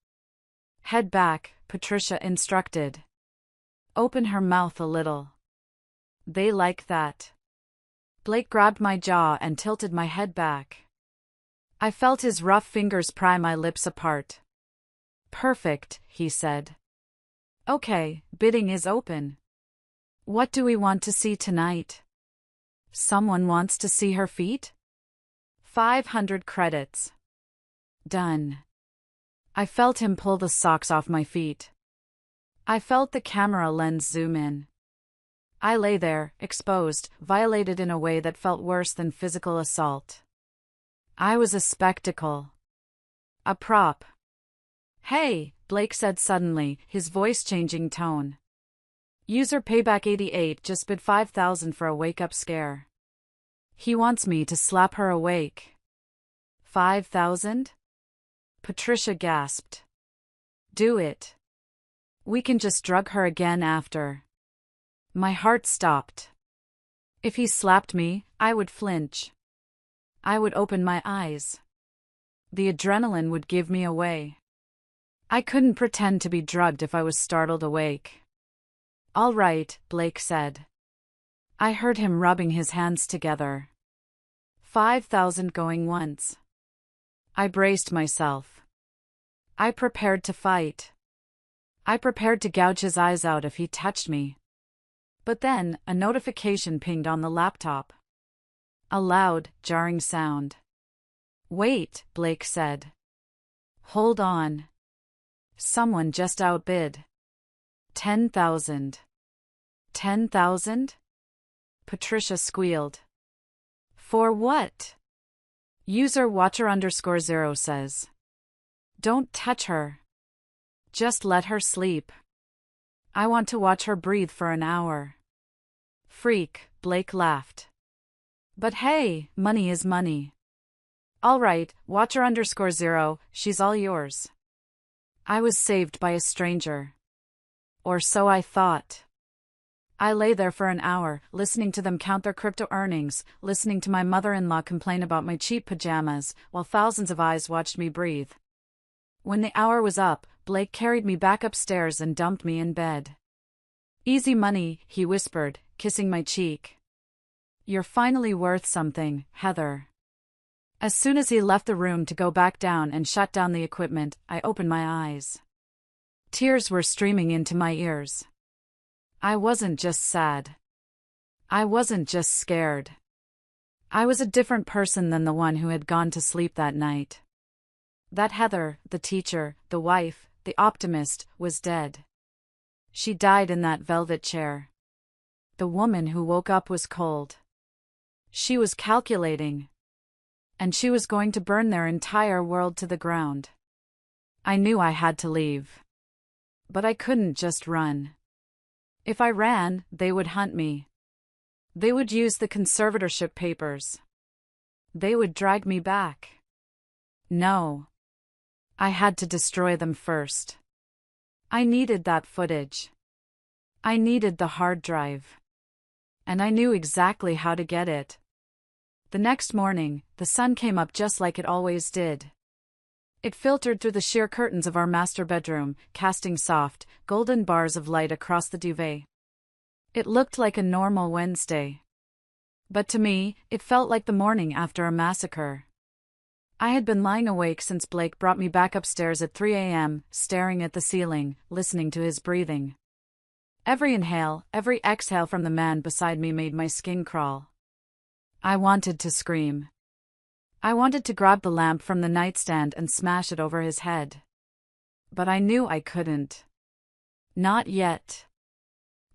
"Head back," Patricia instructed. "Open her mouth a little. They like that." Blake grabbed my jaw and tilted my head back. I felt his rough fingers pry my lips apart. "Perfect," he said. "Okay, bidding is open. What do we want to see tonight?" "Someone wants to see her feet?" 500 credits. Done. I felt him pull the socks off my feet. I felt the camera lens zoom in. I lay there, exposed, violated in a way that felt worse than physical assault. I was a spectacle. A prop. "Hey," Blake said suddenly, his voice changing tone. "User Payback 88 just bid 5,000 for a wake-up scare. He wants me to slap her awake." 5,000? Patricia gasped. "Do it. We can just drug her again after." My heart stopped. If he slapped me, I would flinch. I would open my eyes. The adrenaline would give me away. I couldn't pretend to be drugged if I was startled awake. "All right," Blake said. I heard him rubbing his hands together. 5,000 going once. I braced myself. I prepared to fight. I prepared to gouge his eyes out if he touched me. But then, a notification pinged on the laptop. A loud, jarring sound. "Wait," Blake said. "Hold on. Someone just outbid. 10,000. 10,000? Patricia squealed. "For what?" User Watcher_0 says. "Don't touch her. Just let her sleep. I want to watch her breathe for an hour." "Freak," Blake laughed. "But hey, money is money." "All right, Watcher_0, she's all yours." I was saved by a stranger. Or so I thought. I lay there for an hour, listening to them count their crypto earnings, listening to my mother-in-law complain about my cheap pajamas, while thousands of eyes watched me breathe. When the hour was up, Blake carried me back upstairs and dumped me in bed. "Easy money," he whispered, kissing my cheek. "You're finally worth something, Heather." As soon as he left the room to go back down and shut down the equipment, I opened my eyes. Tears were streaming into my ears. I wasn't just sad. I wasn't just scared. I was a different person than the one who had gone to sleep that night. That Heather, the teacher, the wife, the optimist, was dead. She died in that velvet chair. The woman who woke up was cold. She was calculating. And she was going to burn their entire world to the ground. I knew I had to leave. But I couldn't just run. If I ran, they would hunt me. They would use the conservatorship papers. They would drag me back. No. I had to destroy them first. I needed that footage. I needed the hard drive. And I knew exactly how to get it. The next morning, the sun came up just like it always did. It filtered through the sheer curtains of our master bedroom, casting soft, golden bars of light across the duvet. It looked like a normal Wednesday. But to me, it felt like the morning after a massacre. I had been lying awake since Blake brought me back upstairs at 3 a.m., staring at the ceiling, listening to his breathing. Every inhale, every exhale from the man beside me made my skin crawl. I wanted to scream. I wanted to grab the lamp from the nightstand and smash it over his head. But I knew I couldn't. Not yet.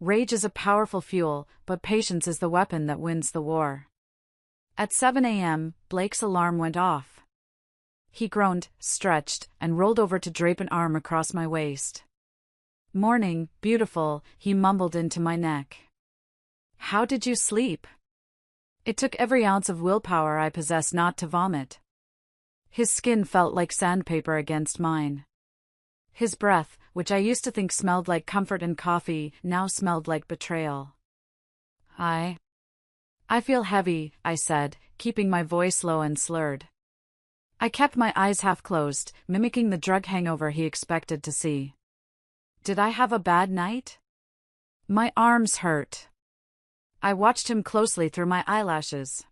Rage is a powerful fuel, but patience is the weapon that wins the war. At 7 a.m., Blake's alarm went off. He groaned, stretched, and rolled over to drape an arm across my waist. "Morning, beautiful," he mumbled into my neck. "How did you sleep?" It took every ounce of willpower I possessed not to vomit. His skin felt like sandpaper against mine. His breath, which I used to think smelled like comfort and coffee, now smelled like betrayal. I feel heavy," I said, keeping my voice low and slurred. I kept my eyes half closed, mimicking the drug hangover he expected to see. Did I have a bad night? My arms hurt. I watched him closely through my eyelashes.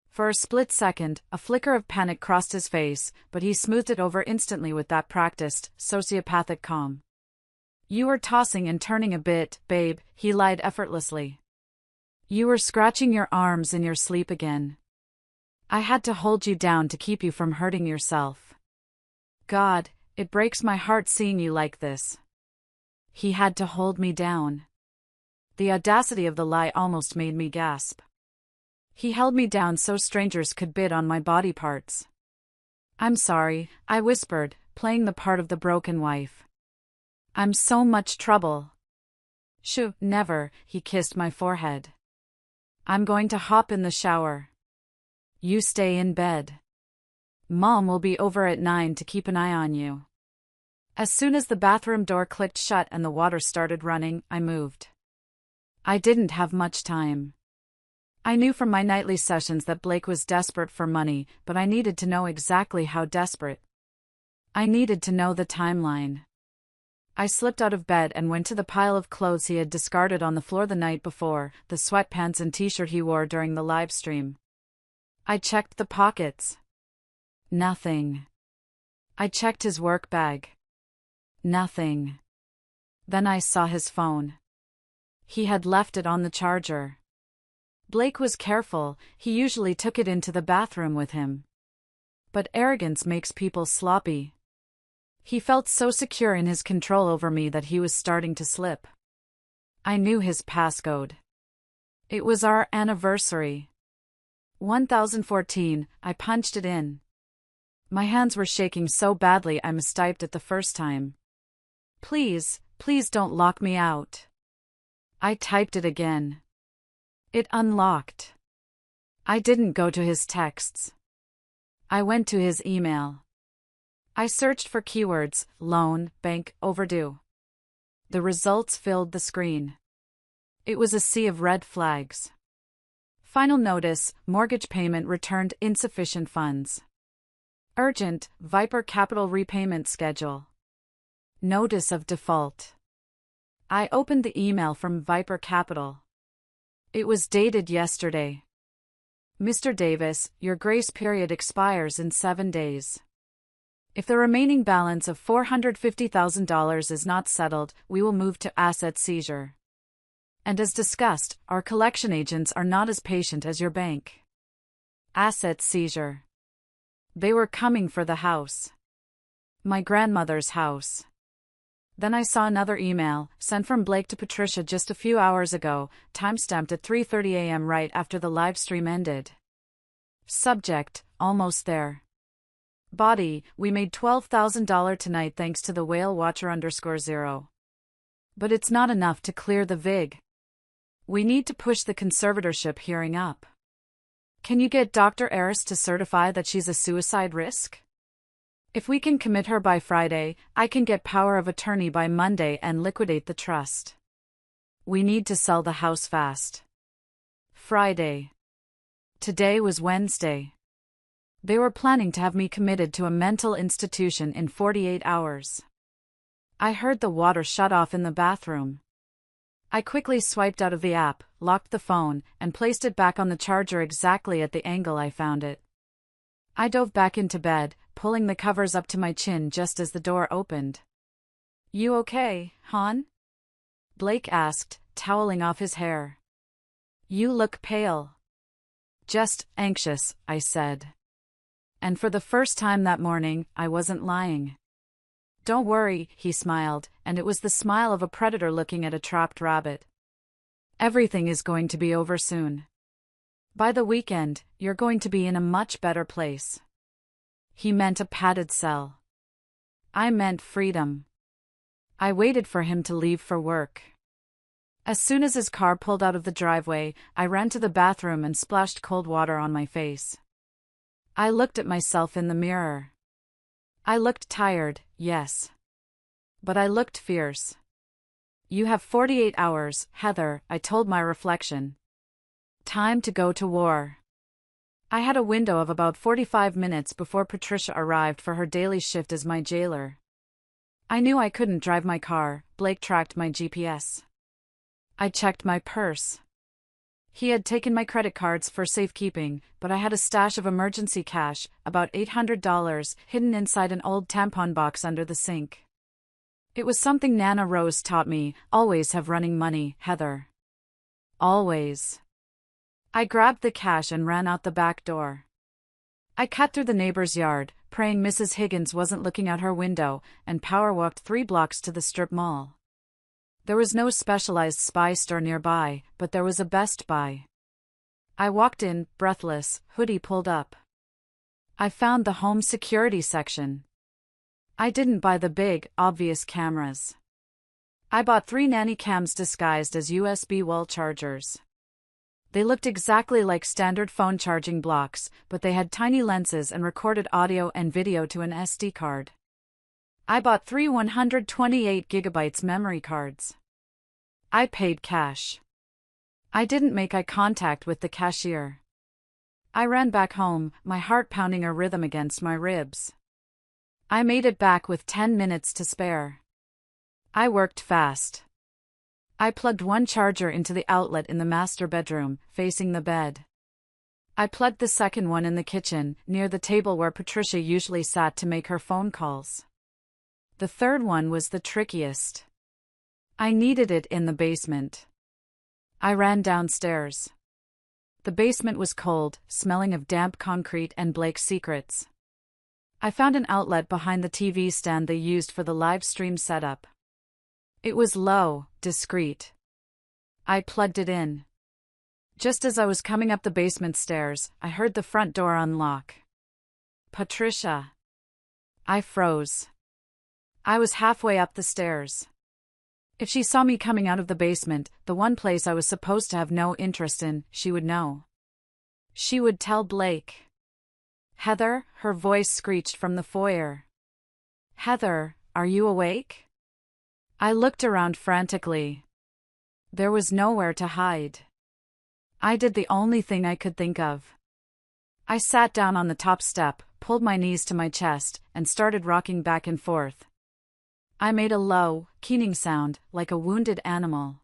For a split second, a flicker of panic crossed his face, but he smoothed it over instantly with that practiced, sociopathic calm. "You were tossing and turning a bit, babe," he lied effortlessly. "You were scratching your arms in your sleep again. I had to hold you down to keep you from hurting yourself. God, it breaks my heart seeing you like this." He had to hold me down. The audacity of the lie almost made me gasp. He held me down so strangers could bid on my body parts. "I'm sorry," I whispered, playing the part of the broken wife. "I'm so much trouble." "Shoo, never," he kissed my forehead. "I'm going to hop in the shower. You stay in bed. Mom will be over at 9 to keep an eye on you." As soon as the bathroom door clicked shut and the water started running, I moved. I didn't have much time. I knew from my nightly sessions that Blake was desperate for money, but I needed to know exactly how desperate. I needed to know the timeline. I slipped out of bed and went to the pile of clothes he had discarded on the floor the night before, the sweatpants and t-shirt he wore during the live stream. I checked the pockets. Nothing. I checked his work bag. Nothing. Then I saw his phone. He had left it on the charger. Blake was careful, he usually took it into the bathroom with him. But arrogance makes people sloppy. He felt so secure in his control over me that he was starting to slip. I knew his passcode. It was our anniversary. 1014, I punched it in. My hands were shaking so badly I mistyped it the first time. "Please, please don't lock me out." I typed it again. It unlocked. I didn't go to his texts. I went to his email. I searched for keywords: loan, bank, overdue. The results filled the screen. It was a sea of red flags. Final notice: mortgage payment returned insufficient funds. Urgent: Viper Capital repayment schedule. Notice of default. I opened the email from Viper Capital. It was dated yesterday. Mr. Davis, your grace period expires in 7 days. If the remaining balance of $450,000 is not settled, we will move to asset seizure. And as discussed, our collection agents are not as patient as your bank. Asset seizure. They were coming for the house. My grandmother's house. Then I saw another email, sent from Blake to Patricia just a few hours ago, timestamped at 3:30 a.m. right after the live stream ended. Subject, almost there. Body, we made $12,000 tonight thanks to the whale watcher _0. But it's not enough to clear the VIG. We need to push the conservatorship hearing up. Can you get Dr. Eris to certify that she's a suicide risk? If we can commit her by Friday, I can get power of attorney by Monday and liquidate the trust. We need to sell the house fast. Friday. Today was Wednesday. They were planning to have me committed to a mental institution in 48 hours. I heard the water shut off in the bathroom. I quickly swiped out of the app, locked the phone, and placed it back on the charger exactly at the angle I found it. I dove back into bed, pulling the covers up to my chin just as the door opened. You okay, hon? Blake asked, toweling off his hair. You look pale. Just anxious, I said. And for the first time that morning, I wasn't lying. Don't worry, he smiled, and it was the smile of a predator looking at a trapped rabbit. Everything is going to be over soon. By the weekend, you're going to be in a much better place. He meant a padded cell. I meant freedom. I waited for him to leave for work. As soon as his car pulled out of the driveway, I ran to the bathroom and splashed cold water on my face. I looked at myself in the mirror. I looked tired, yes. But I looked fierce. You have 48 hours, Heather, I told my reflection. Time to go to war. I had a window of about 45 minutes before Patricia arrived for her daily shift as my jailer. I knew I couldn't drive my car. Blake tracked my GPS. I checked my purse. He had taken my credit cards for safekeeping, but I had a stash of emergency cash, about $800, hidden inside an old tampon box under the sink. It was something Nana Rose taught me, always have running money, Heather. Always. I grabbed the cash and ran out the back door. I cut through the neighbor's yard, praying Mrs. Higgins wasn't looking out her window, and power walked 3 blocks to the strip mall. There was no specialized spy store nearby, but there was a Best Buy. I walked in, breathless, hoodie pulled up. I found the home security section. I didn't buy the big, obvious cameras. I bought 3 nanny cams disguised as USB wall chargers. They looked exactly like standard phone charging blocks, but they had tiny lenses and recorded audio and video to an SD card. I bought 3 128 GB memory cards. I paid cash. I didn't make eye contact with the cashier. I ran back home, my heart pounding a rhythm against my ribs. I made it back with 10 minutes to spare. I worked fast. I plugged one charger into the outlet in the master bedroom, facing the bed. I plugged the second one in the kitchen, near the table where Patricia usually sat to make her phone calls. The third one was the trickiest. I needed it in the basement. I ran downstairs. The basement was cold, smelling of damp concrete and Blake's secrets. I found an outlet behind the TV stand they used for the live stream setup. It was low, discreet. I plugged it in. Just as I was coming up the basement stairs, I heard the front door unlock. Patricia. I froze. I was halfway up the stairs. If she saw me coming out of the basement, the one place I was supposed to have no interest in, she would know. She would tell Blake. Heather, her voice screeched from the foyer. Heather, are you awake? I looked around frantically. There was nowhere to hide. I did the only thing I could think of. I sat down on the top step, pulled my knees to my chest, and started rocking back and forth. I made a low, keening sound, like a wounded animal.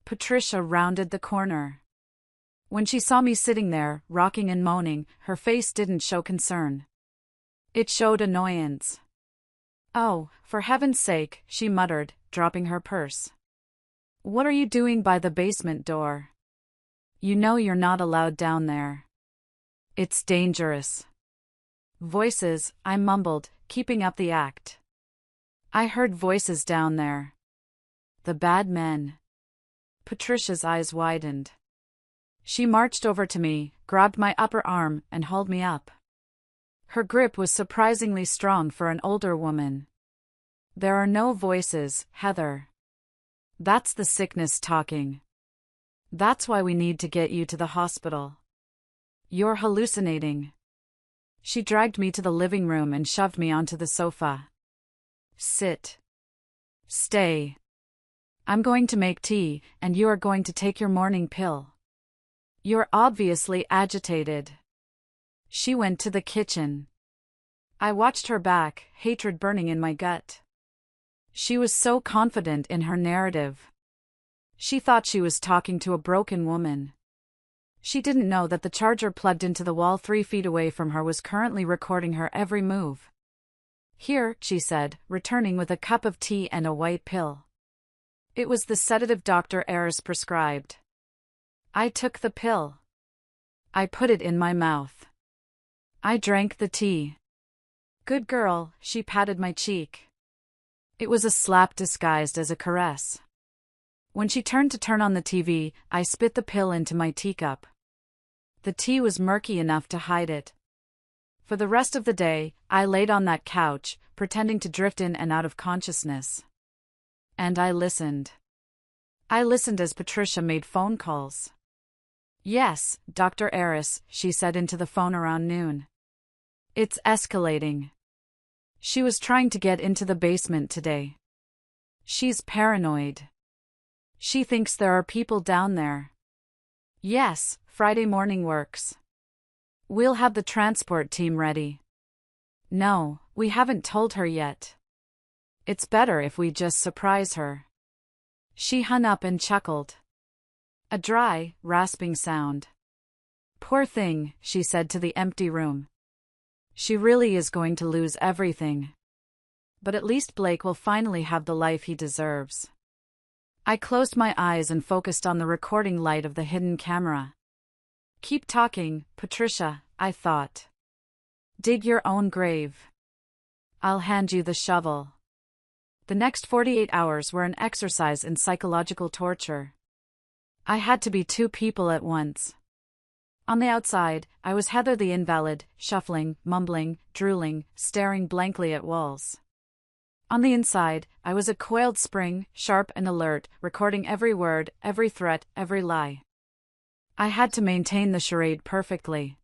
Patricia rounded the corner. When she saw me sitting there, rocking and moaning, her face didn't show concern. It showed annoyance. "Oh, for heaven's sake," she muttered, dropping her purse. "What are you doing by the basement door? You know you're not allowed down there. It's dangerous." "Voices," I mumbled, keeping up the act. "I heard voices down there. The bad men." Patricia's eyes widened. She marched over to me, grabbed my upper arm, and hauled me up. Her grip was surprisingly strong for an older woman. "There are no voices, Heather. That's the sickness talking. That's why we need to get you to the hospital. You're hallucinating." She dragged me to the living room and shoved me onto the sofa. "Sit. Stay. I'm going to make tea, and you are going to take your morning pill. You're obviously agitated." She went to the kitchen. I watched her back, hatred burning in my gut. She was so confident in her narrative. She thought she was talking to a broken woman. She didn't know that the charger plugged into the wall 3 feet away from her was currently recording her every move. "Here," she said, returning with a cup of tea and a white pill. It was the sedative Dr. Ayres prescribed. I took the pill. I put it in my mouth. I drank the tea. "Good girl," she patted my cheek. It was a slap disguised as a caress. When she turned to turn on the TV, I spit the pill into my teacup. The tea was murky enough to hide it. For the rest of the day, I laid on that couch, pretending to drift in and out of consciousness. And I listened. I listened as Patricia made phone calls. "Yes, Dr. Ayres," she said into the phone around noon. "It's escalating. She was trying to get into the basement today. She's paranoid. She thinks there are people down there." "Yes, Friday morning works. We'll have the transport team ready." "No, we haven't told her yet. It's better if we just surprise her." She hung up and chuckled. A dry, rasping sound. "Poor thing," she said to the empty room. "She really is going to lose everything. But at least Blake will finally have the life he deserves." I closed my eyes and focused on the recording light of the hidden camera. "Keep talking, Patricia," I thought. "Dig your own grave. I'll hand you the shovel." The next 48 hours were an exercise in psychological torture. I had to be 2 people at once. On the outside, I was Heather the invalid, shuffling, mumbling, drooling, staring blankly at walls. On the inside, I was a coiled spring, sharp and alert, recording every word, every threat, every lie. I had to maintain the charade perfectly.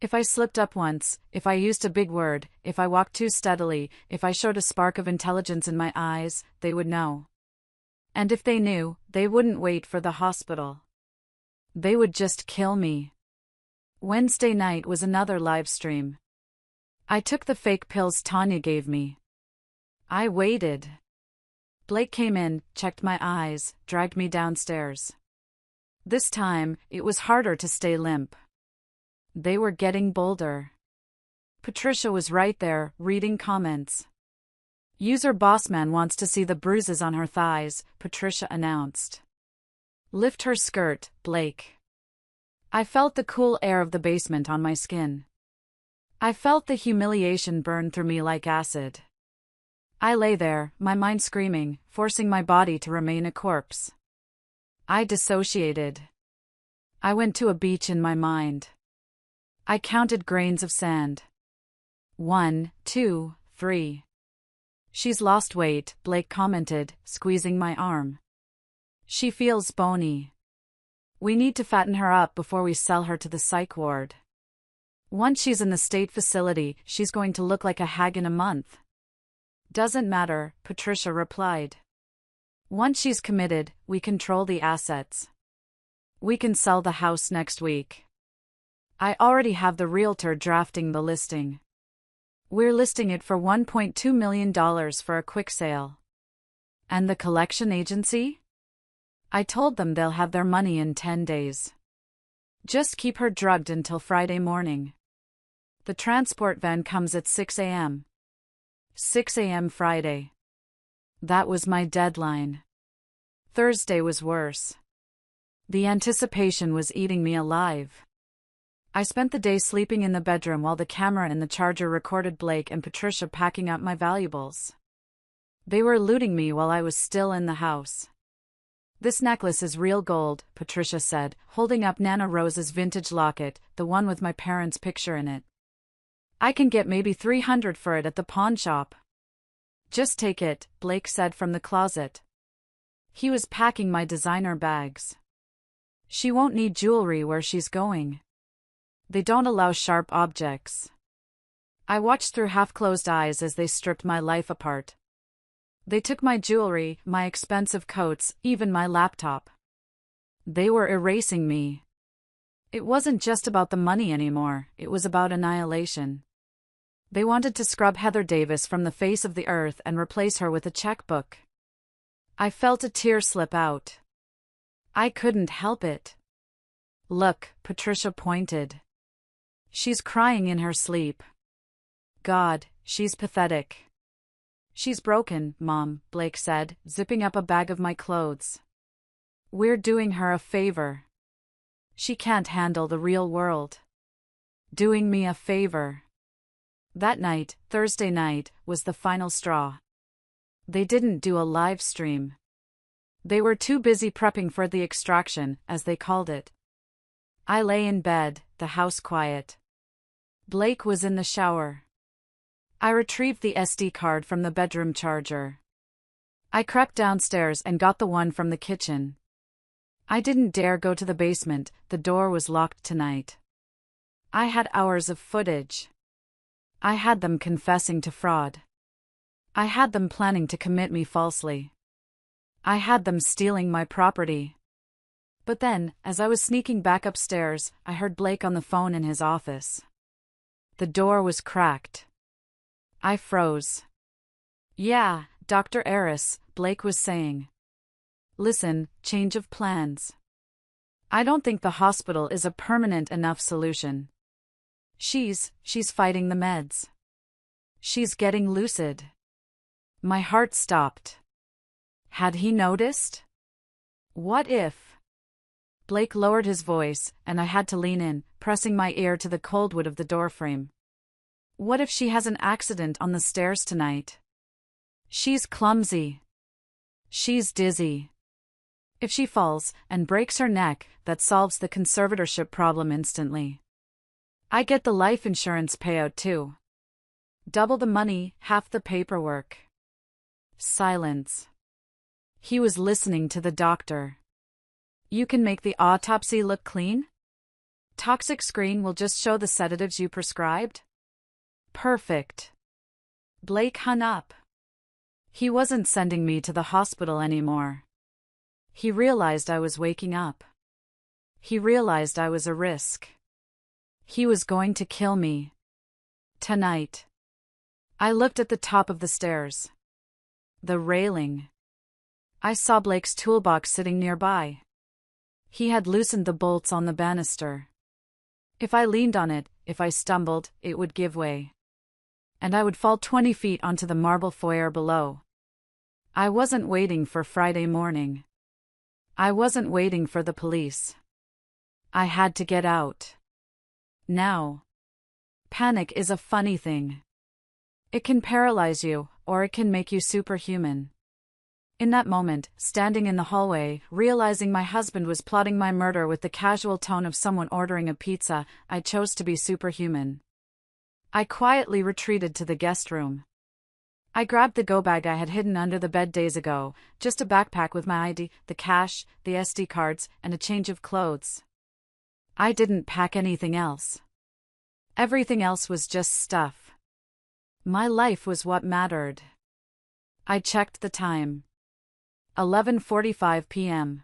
If I slipped up once, if I used a big word, if I walked too steadily, if I showed a spark of intelligence in my eyes, they would know. And if they knew, they wouldn't wait for the hospital. They would just kill me. Wednesday night was another live stream. I took the fake pills Tanya gave me. I waited. Blake came in, checked my eyes, dragged me downstairs. This time, it was harder to stay limp. They were getting bolder. Patricia was right there, reading comments. "User Bossman wants to see the bruises on her thighs," Patricia announced. "Lift her skirt, Blake." I felt the cool air of the basement on my skin. I felt the humiliation burn through me like acid. I lay there, my mind screaming, forcing my body to remain a corpse. I dissociated. I went to a beach in my mind. I counted grains of sand. 1, 2, 3. "She's lost weight," Blake commented, squeezing my arm. "She feels bony. We need to fatten her up before we sell her to the psych ward. Once she's in the state facility, she's going to look like a hag in a month." "Doesn't matter," Patricia replied. "Once she's committed, we control the assets. We can sell the house next week. I already have the realtor drafting the listing. We're listing it for $1.2 million for a quick sale." "And the collection agency?" "I told them they'll have their money in 10 days. Just keep her drugged until Friday morning. The transport van comes at 6 a.m. 6 a.m. Friday. That was my deadline. Thursday was worse. The anticipation was eating me alive. I spent the day sleeping in the bedroom while the camera and the charger recorded Blake and Patricia packing up my valuables. They were looting me while I was still in the house. This necklace is real gold, Patricia said, holding up Nana Rose's vintage locket, the one with my parents' picture in it. I can get maybe $300 for it at the pawn shop. Just take it, Blake said from the closet. He was packing my designer bags. She won't need jewelry where she's going. They don't allow sharp objects. I watched through half-closed eyes as they stripped my life apart. They took my jewelry, my expensive coats, even my laptop. They were erasing me. It wasn't just about the money anymore, it was about annihilation. They wanted to scrub Heather Davis from the face of the earth and replace her with a checkbook. I felt a tear slip out. I couldn't help it. Look, Patricia pointed. She's crying in her sleep. God, she's pathetic. She's broken, Mom, Blake said, zipping up a bag of my clothes. We're doing her a favor. She can't handle the real world. Doing me a favor. That night, Thursday night, was the final straw. They didn't do a live stream. They were too busy prepping for the extraction, as they called it. I lay in bed, the house quiet. Blake was in the shower. I retrieved the SD card from the bedroom charger. I crept downstairs and got the one from the kitchen. I didn't dare go to the basement, the door was locked tonight. I had hours of footage. I had them confessing to fraud. I had them planning to commit me falsely. I had them stealing my property. But then, as I was sneaking back upstairs, I heard Blake on the phone in his office. The door was cracked. I froze. Yeah, Dr. Eris, Blake was saying. Listen, change of plans. I don't think the hospital is a permanent enough solution. She's fighting the meds. She's getting lucid. My heart stopped. Had he noticed? What if? Blake lowered his voice, and I had to lean in, pressing my ear to the cold wood of the doorframe. What if she has an accident on the stairs tonight? She's clumsy. She's dizzy. If she falls and breaks her neck, that solves the conservatorship problem instantly. I get the life insurance payout too. Double the money, half the paperwork. Silence. He was listening to the doctor. You can make the autopsy look clean? Toxic screen will just show the sedatives you prescribed? Perfect. Blake hung up. He wasn't sending me to the hospital anymore. He realized I was waking up. He realized I was a risk. He was going to kill me. Tonight. I looked at the top of the stairs. The railing. I saw Blake's toolbox sitting nearby. He had loosened the bolts on the banister. If I leaned on it, if I stumbled, it would give way. And I would fall 20 feet onto the marble foyer below. I wasn't waiting for Friday morning. I wasn't waiting for the police. I had to get out. Now. Panic is a funny thing. It can paralyze you, or it can make you superhuman. In that moment, standing in the hallway, realizing my husband was plotting my murder with the casual tone of someone ordering a pizza, I chose to be superhuman. I quietly retreated to the guest room. I grabbed the go bag I had hidden under the bed days ago, just a backpack with my ID, the cash, the SD cards, and a change of clothes. I didn't pack anything else. Everything else was just stuff. My life was what mattered. I checked the time. 11:45 p.m.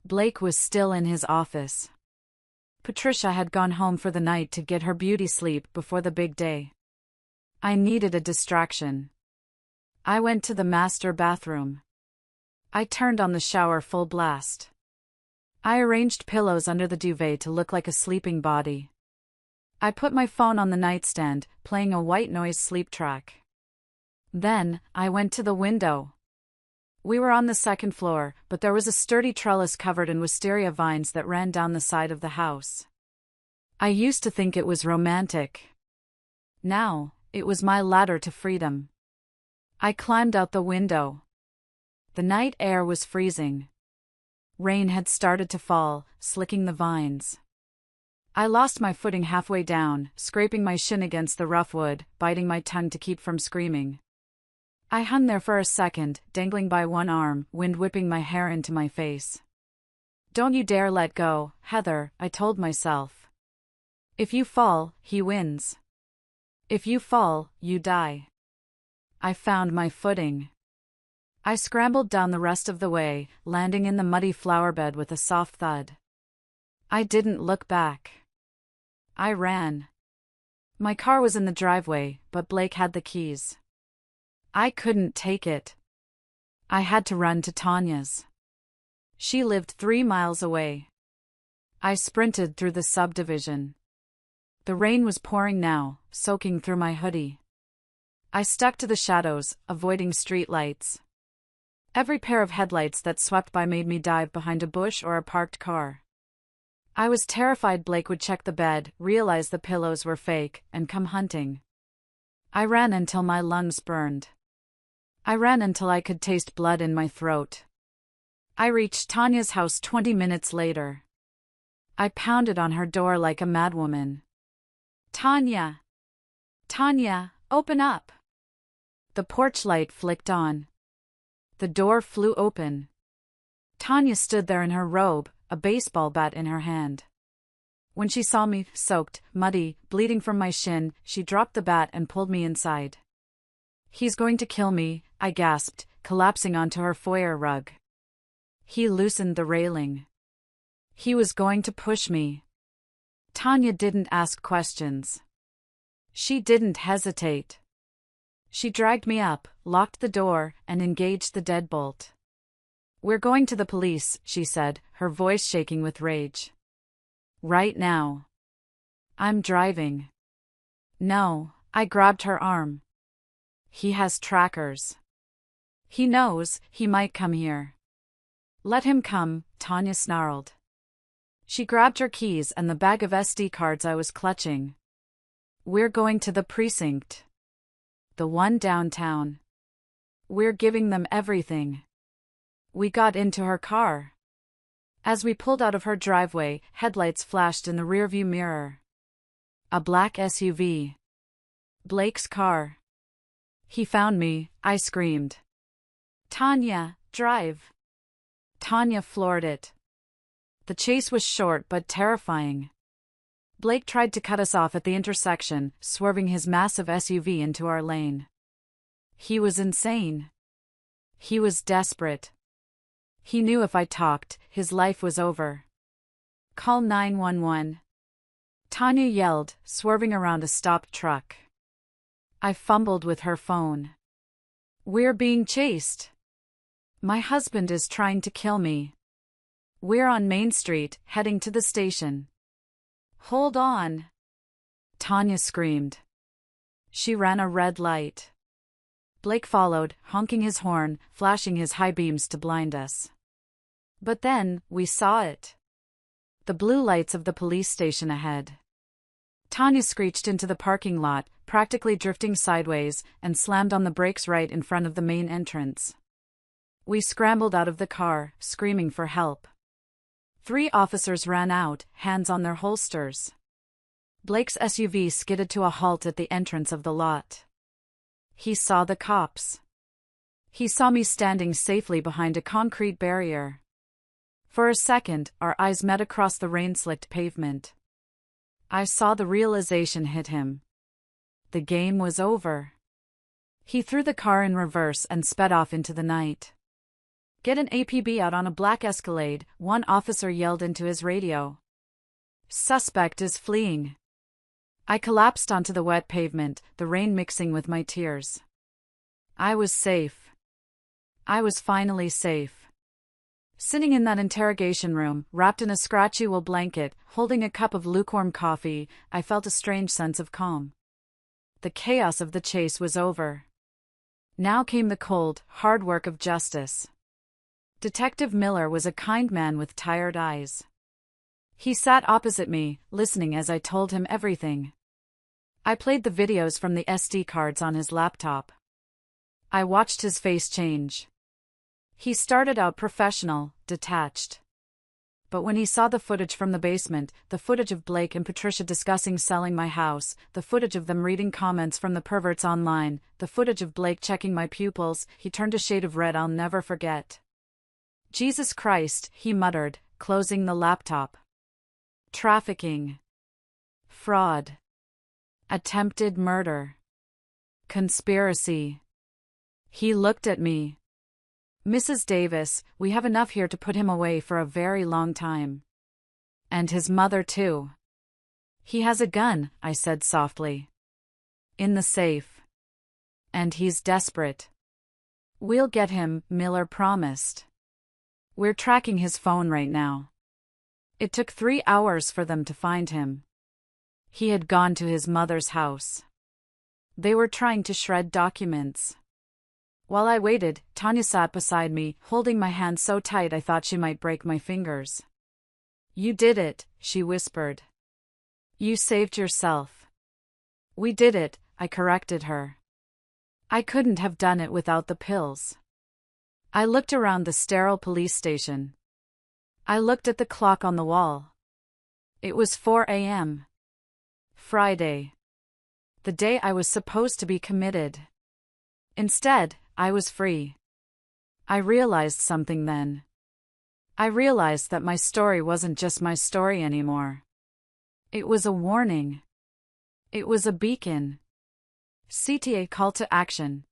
Blake was still in his office. Patricia had gone home for the night to get her beauty sleep before the big day. I needed a distraction. I went to the master bathroom. I turned on the shower full blast. I arranged pillows under the duvet to look like a sleeping body. I put my phone on the nightstand, playing a white noise sleep track. Then, I went to the window. We were on the second floor, but there was a sturdy trellis covered in wisteria vines that ran down the side of the house. I used to think it was romantic. Now, it was my ladder to freedom. I climbed out the window. The night air was freezing. Rain had started to fall, slicking the vines. I lost my footing halfway down, scraping my shin against the rough wood, biting my tongue to keep from screaming. I hung there for a second, dangling by one arm, wind whipping my hair into my face. Don't you dare let go, Heather, I told myself. If you fall, he wins. If you fall, you die. I found my footing. I scrambled down the rest of the way, landing in the muddy flower bed with a soft thud. I didn't look back. I ran. My car was in the driveway, but Blake had the keys. I couldn't take it. I had to run to Tanya's. She lived 3 miles away. I sprinted through the subdivision. The rain was pouring now, soaking through my hoodie. I stuck to the shadows, avoiding street lights. Every pair of headlights that swept by made me dive behind a bush or a parked car. I was terrified Blake would check the bed, realize the pillows were fake, and come hunting. I ran until my lungs burned. I ran until I could taste blood in my throat. I reached Tanya's house 20 minutes later. I pounded on her door like a madwoman. Tanya! Tanya, open up! The porch light flicked on. The door flew open. Tanya stood there in her robe, a baseball bat in her hand. When she saw me, soaked, muddy, bleeding from my shin, she dropped the bat and pulled me inside. He's going to kill me, I gasped, collapsing onto her foyer rug. He loosened the railing. He was going to push me. Tanya didn't ask questions. She didn't hesitate. She dragged me up, locked the door, and engaged the deadbolt. We're going to the police, she said, her voice shaking with rage. Right now. I'm driving. No, I grabbed her arm. He has trackers. He knows, he might come here. Let him come, Tanya snarled. She grabbed her keys and the bag of SD cards I was clutching. We're going to the precinct. The one downtown. We're giving them everything. We got into her car. As we pulled out of her driveway, headlights flashed in the rearview mirror. A black SUV. Blake's car. He found me, I screamed. Tanya, drive. Tanya floored it. The chase was short but terrifying. Blake tried to cut us off at the intersection, swerving his massive SUV into our lane. He was insane. He was desperate. He knew if I talked, his life was over. Call 911. Tanya yelled, swerving around a stopped truck. I fumbled with her phone. We're being chased. My husband is trying to kill me. We're on Main Street, heading to the station. Hold on. Tanya screamed. She ran a red light. Blake followed, honking his horn, flashing his high beams to blind us. But then, we saw it. The blue lights of the police station ahead. Tanya screeched into the parking lot, practically drifting sideways, and slammed on the brakes right in front of the main entrance. We scrambled out of the car, screaming for help. 3 officers ran out, hands on their holsters. Blake's SUV skidded to a halt at the entrance of the lot. He saw the cops. He saw me standing safely behind a concrete barrier. For a second, our eyes met across the rain-slicked pavement. I saw the realization hit him. The game was over. He threw the car in reverse and sped off into the night. Get an APB out on a black Escalade, one officer yelled into his radio. Suspect is fleeing. I collapsed onto the wet pavement, the rain mixing with my tears. I was safe. I was finally safe. Sitting in that interrogation room, wrapped in a scratchy wool blanket, holding a cup of lukewarm coffee, I felt a strange sense of calm. The chaos of the chase was over. Now came the cold, hard work of justice. Detective Miller was a kind man with tired eyes. He sat opposite me, listening as I told him everything. I played the videos from the SD cards on his laptop. I watched his face change. He started out professional, detached. But when he saw the footage from the basement, the footage of Blake and Patricia discussing selling my house, the footage of them reading comments from the perverts online, the footage of Blake checking my pupils, he turned a shade of red I'll never forget. Jesus Christ, he muttered, closing the laptop. Trafficking. Fraud. Attempted murder. Conspiracy. He looked at me. Mrs. Davis, we have enough here to put him away for a very long time. And his mother too. He has a gun, I said softly. In the safe. And he's desperate. We'll get him, Miller promised. We're tracking his phone right now. It took 3 hours for them to find him. He had gone to his mother's house. They were trying to shred documents. While I waited, Tanya sat beside me, holding my hand so tight I thought she might break my fingers. You did it, she whispered. You saved yourself. We did it, I corrected her. I couldn't have done it without the pills. I looked around the sterile police station. I looked at the clock on the wall. It was 4 a.m. Friday. The day I was supposed to be committed. Instead, I was free. I realized something then. I realized that my story wasn't just my story anymore. It was a warning. It was a beacon. CTA call to action.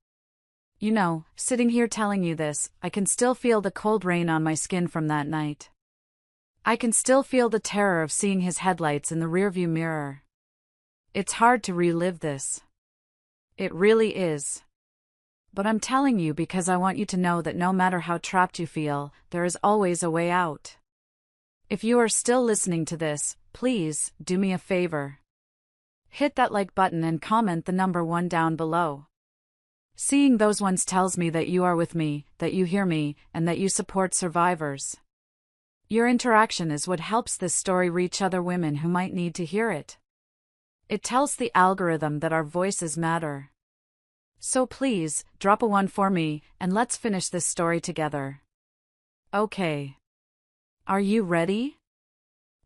You know, sitting here telling you this, I can still feel the cold rain on my skin from that night. I can still feel the terror of seeing his headlights in the rearview mirror. It's hard to relive this. It really is. But I'm telling you because I want you to know that no matter how trapped you feel, there is always a way out. If you are still listening to this, please, do me a favor. Hit that like button and comment the number 1 down below. Seeing those ones tells me that you are with me, that you hear me, and that you support survivors. Your interaction is what helps this story reach other women who might need to hear it. It tells the algorithm that our voices matter. So please, drop a 1 for me, and let's finish this story together. Okay. Are you ready?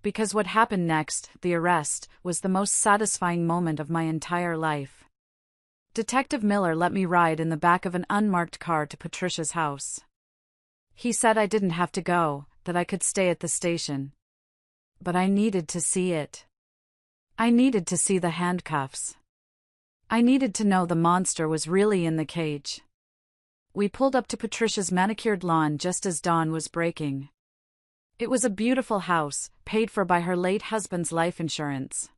Because what happened next, the arrest, was the most satisfying moment of my entire life. Detective Miller let me ride in the back of an unmarked car to Patricia's house. He said I didn't have to go, that I could stay at the station. But I needed to see it. I needed to see the handcuffs. I needed to know the monster was really in the cage. We pulled up to Patricia's manicured lawn just as dawn was breaking. It was a beautiful house, paid for by her late husband's life insurance.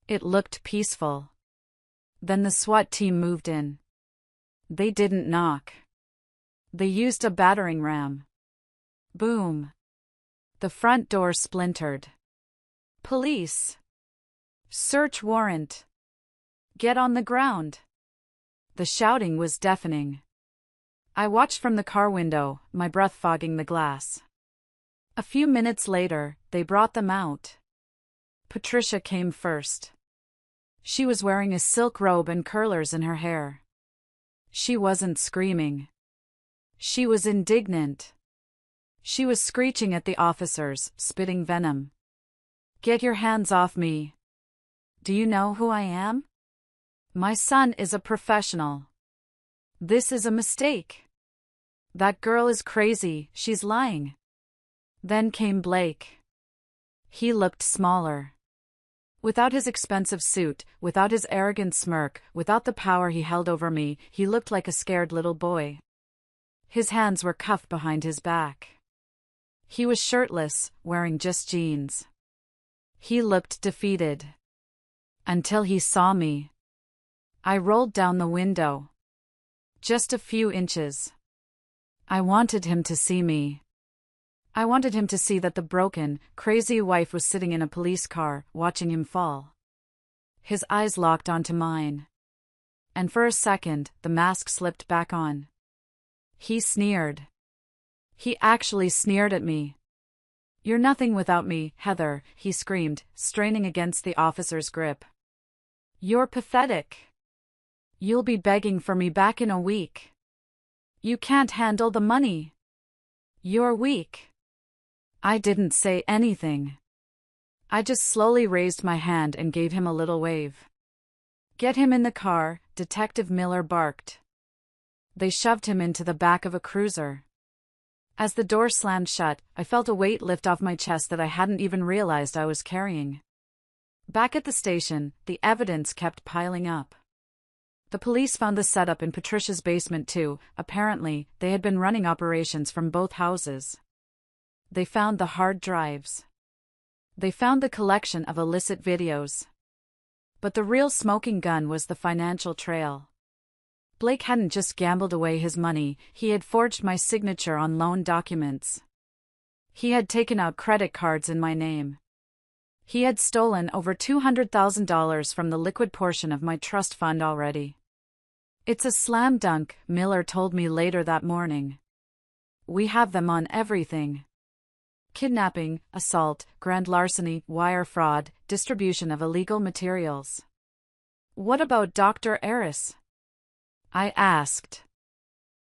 It looked peaceful. Then the SWAT team moved in. They didn't knock. They used a battering ram. Boom. The front door splintered. Police. Search warrant. Get on the ground. The shouting was deafening. I watched from the car window, my breath fogging the glass. A few minutes later, they brought them out. Patricia came first. She was wearing a silk robe and curlers in her hair. She wasn't screaming. She was indignant. She was screeching at the officers, spitting venom. Get your hands off me. Do you know who I am? My son is a professional. This is a mistake. That girl is crazy, she's lying. Then came Blake. He looked smaller. Without his expensive suit, without his arrogant smirk, without the power he held over me, he looked like a scared little boy. His hands were cuffed behind his back. He was shirtless, wearing just jeans. He looked defeated. Until he saw me. I rolled down the window. Just a few inches. I wanted him to see me. I wanted him to see that the broken, crazy wife was sitting in a police car, watching him fall. His eyes locked onto mine. And for a second, the mask slipped back on. He sneered. He actually sneered at me. "You're nothing without me, Heather," he screamed, straining against the officer's grip. "You're pathetic. You'll be begging for me back in a week. You can't handle the money. You're weak." I didn't say anything. I just slowly raised my hand and gave him a little wave. "Get him in the car," Detective Miller barked. They shoved him into the back of a cruiser. As the door slammed shut, I felt a weight lift off my chest that I hadn't even realized I was carrying. Back at the station, the evidence kept piling up. The police found the setup in Patricia's basement too. Apparently, they had been running operations from both houses. They found the hard drives. They found the collection of illicit videos. But the real smoking gun was the financial trail. Blake hadn't just gambled away his money, he had forged my signature on loan documents. He had taken out credit cards in my name. He had stolen over $200,000 from the liquid portion of my trust fund already. "It's a slam dunk," Miller told me later that morning. "We have them on everything. Kidnapping, assault, grand larceny, wire fraud, distribution of illegal materials." "What about Dr. Eris?" I asked.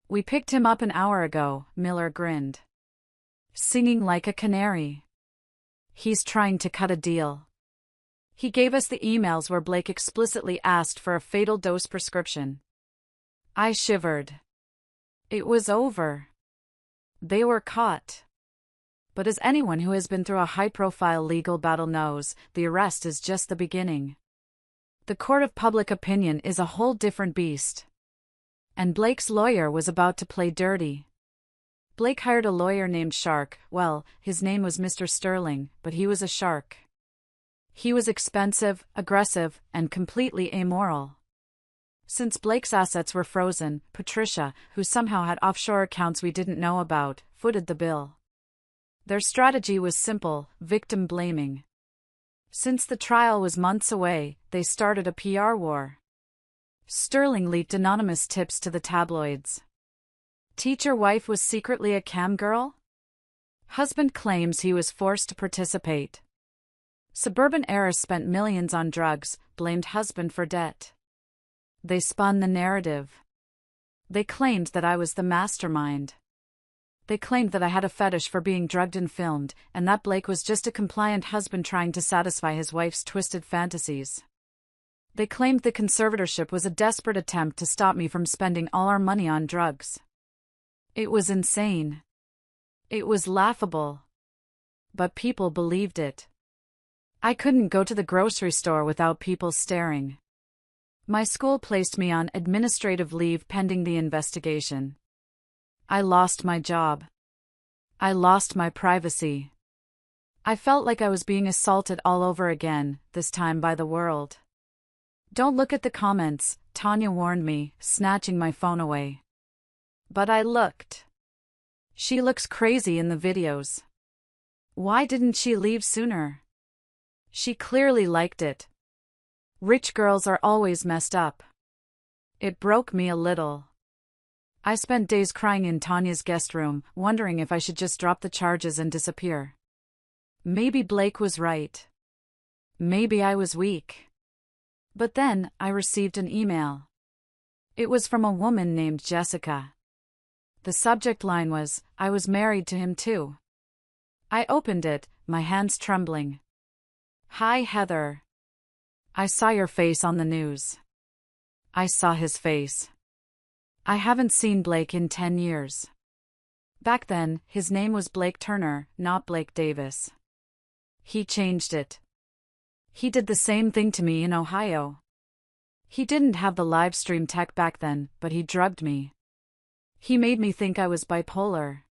"We picked him up an hour ago," Miller grinned. "Singing like a canary. He's trying to cut a deal. He gave us the emails where Blake explicitly asked for a fatal dose prescription." I shivered. It was over. They were caught. But as anyone who has been through a high-profile legal battle knows, the arrest is just the beginning. The court of public opinion is a whole different beast. And Blake's lawyer was about to play dirty. Blake hired a lawyer named Shark. Well, his name was Mr. Sterling, but he was a shark. He was expensive, aggressive, and completely amoral. Since Blake's assets were frozen, Patricia, who somehow had offshore accounts we didn't know about, footed the bill. Their strategy was simple: victim blaming. Since the trial was months away, they started a PR war. Sterling leaked anonymous tips to the tabloids. Teacher wife was secretly a cam girl? Husband claims he was forced to participate. Suburban heiress spent millions on drugs, blamed husband for debt. They spun the narrative. They claimed that I was the mastermind. They claimed that I had a fetish for being drugged and filmed, and that Blake was just a compliant husband trying to satisfy his wife's twisted fantasies. They claimed the conservatorship was a desperate attempt to stop me from spending all our money on drugs. It was insane. It was laughable. But people believed it. I couldn't go to the grocery store without people staring. My school placed me on administrative leave pending the investigation. I lost my job. I lost my privacy. I felt like I was being assaulted all over again, this time by the world. "Don't look at the comments," Tanya warned me, snatching my phone away. But I looked. "She looks crazy in the videos. Why didn't she leave sooner? She clearly liked it. Rich girls are always messed up." It broke me a little. I spent days crying in Tanya's guest room, wondering if I should just drop the charges and disappear. Maybe Blake was right. Maybe I was weak. But then, I received an email. It was from a woman named Jessica. The subject line was, "I was married to him too." I opened it, my hands trembling. "Hi, Heather. I saw your face on the news." I saw his face. I haven't seen Blake in 10 years. Back then, his name was Blake Turner, not Blake Davis. He changed it. He did the same thing to me in Ohio. He didn't have the live stream tech back then, but he drugged me. He made me think I was bipolar.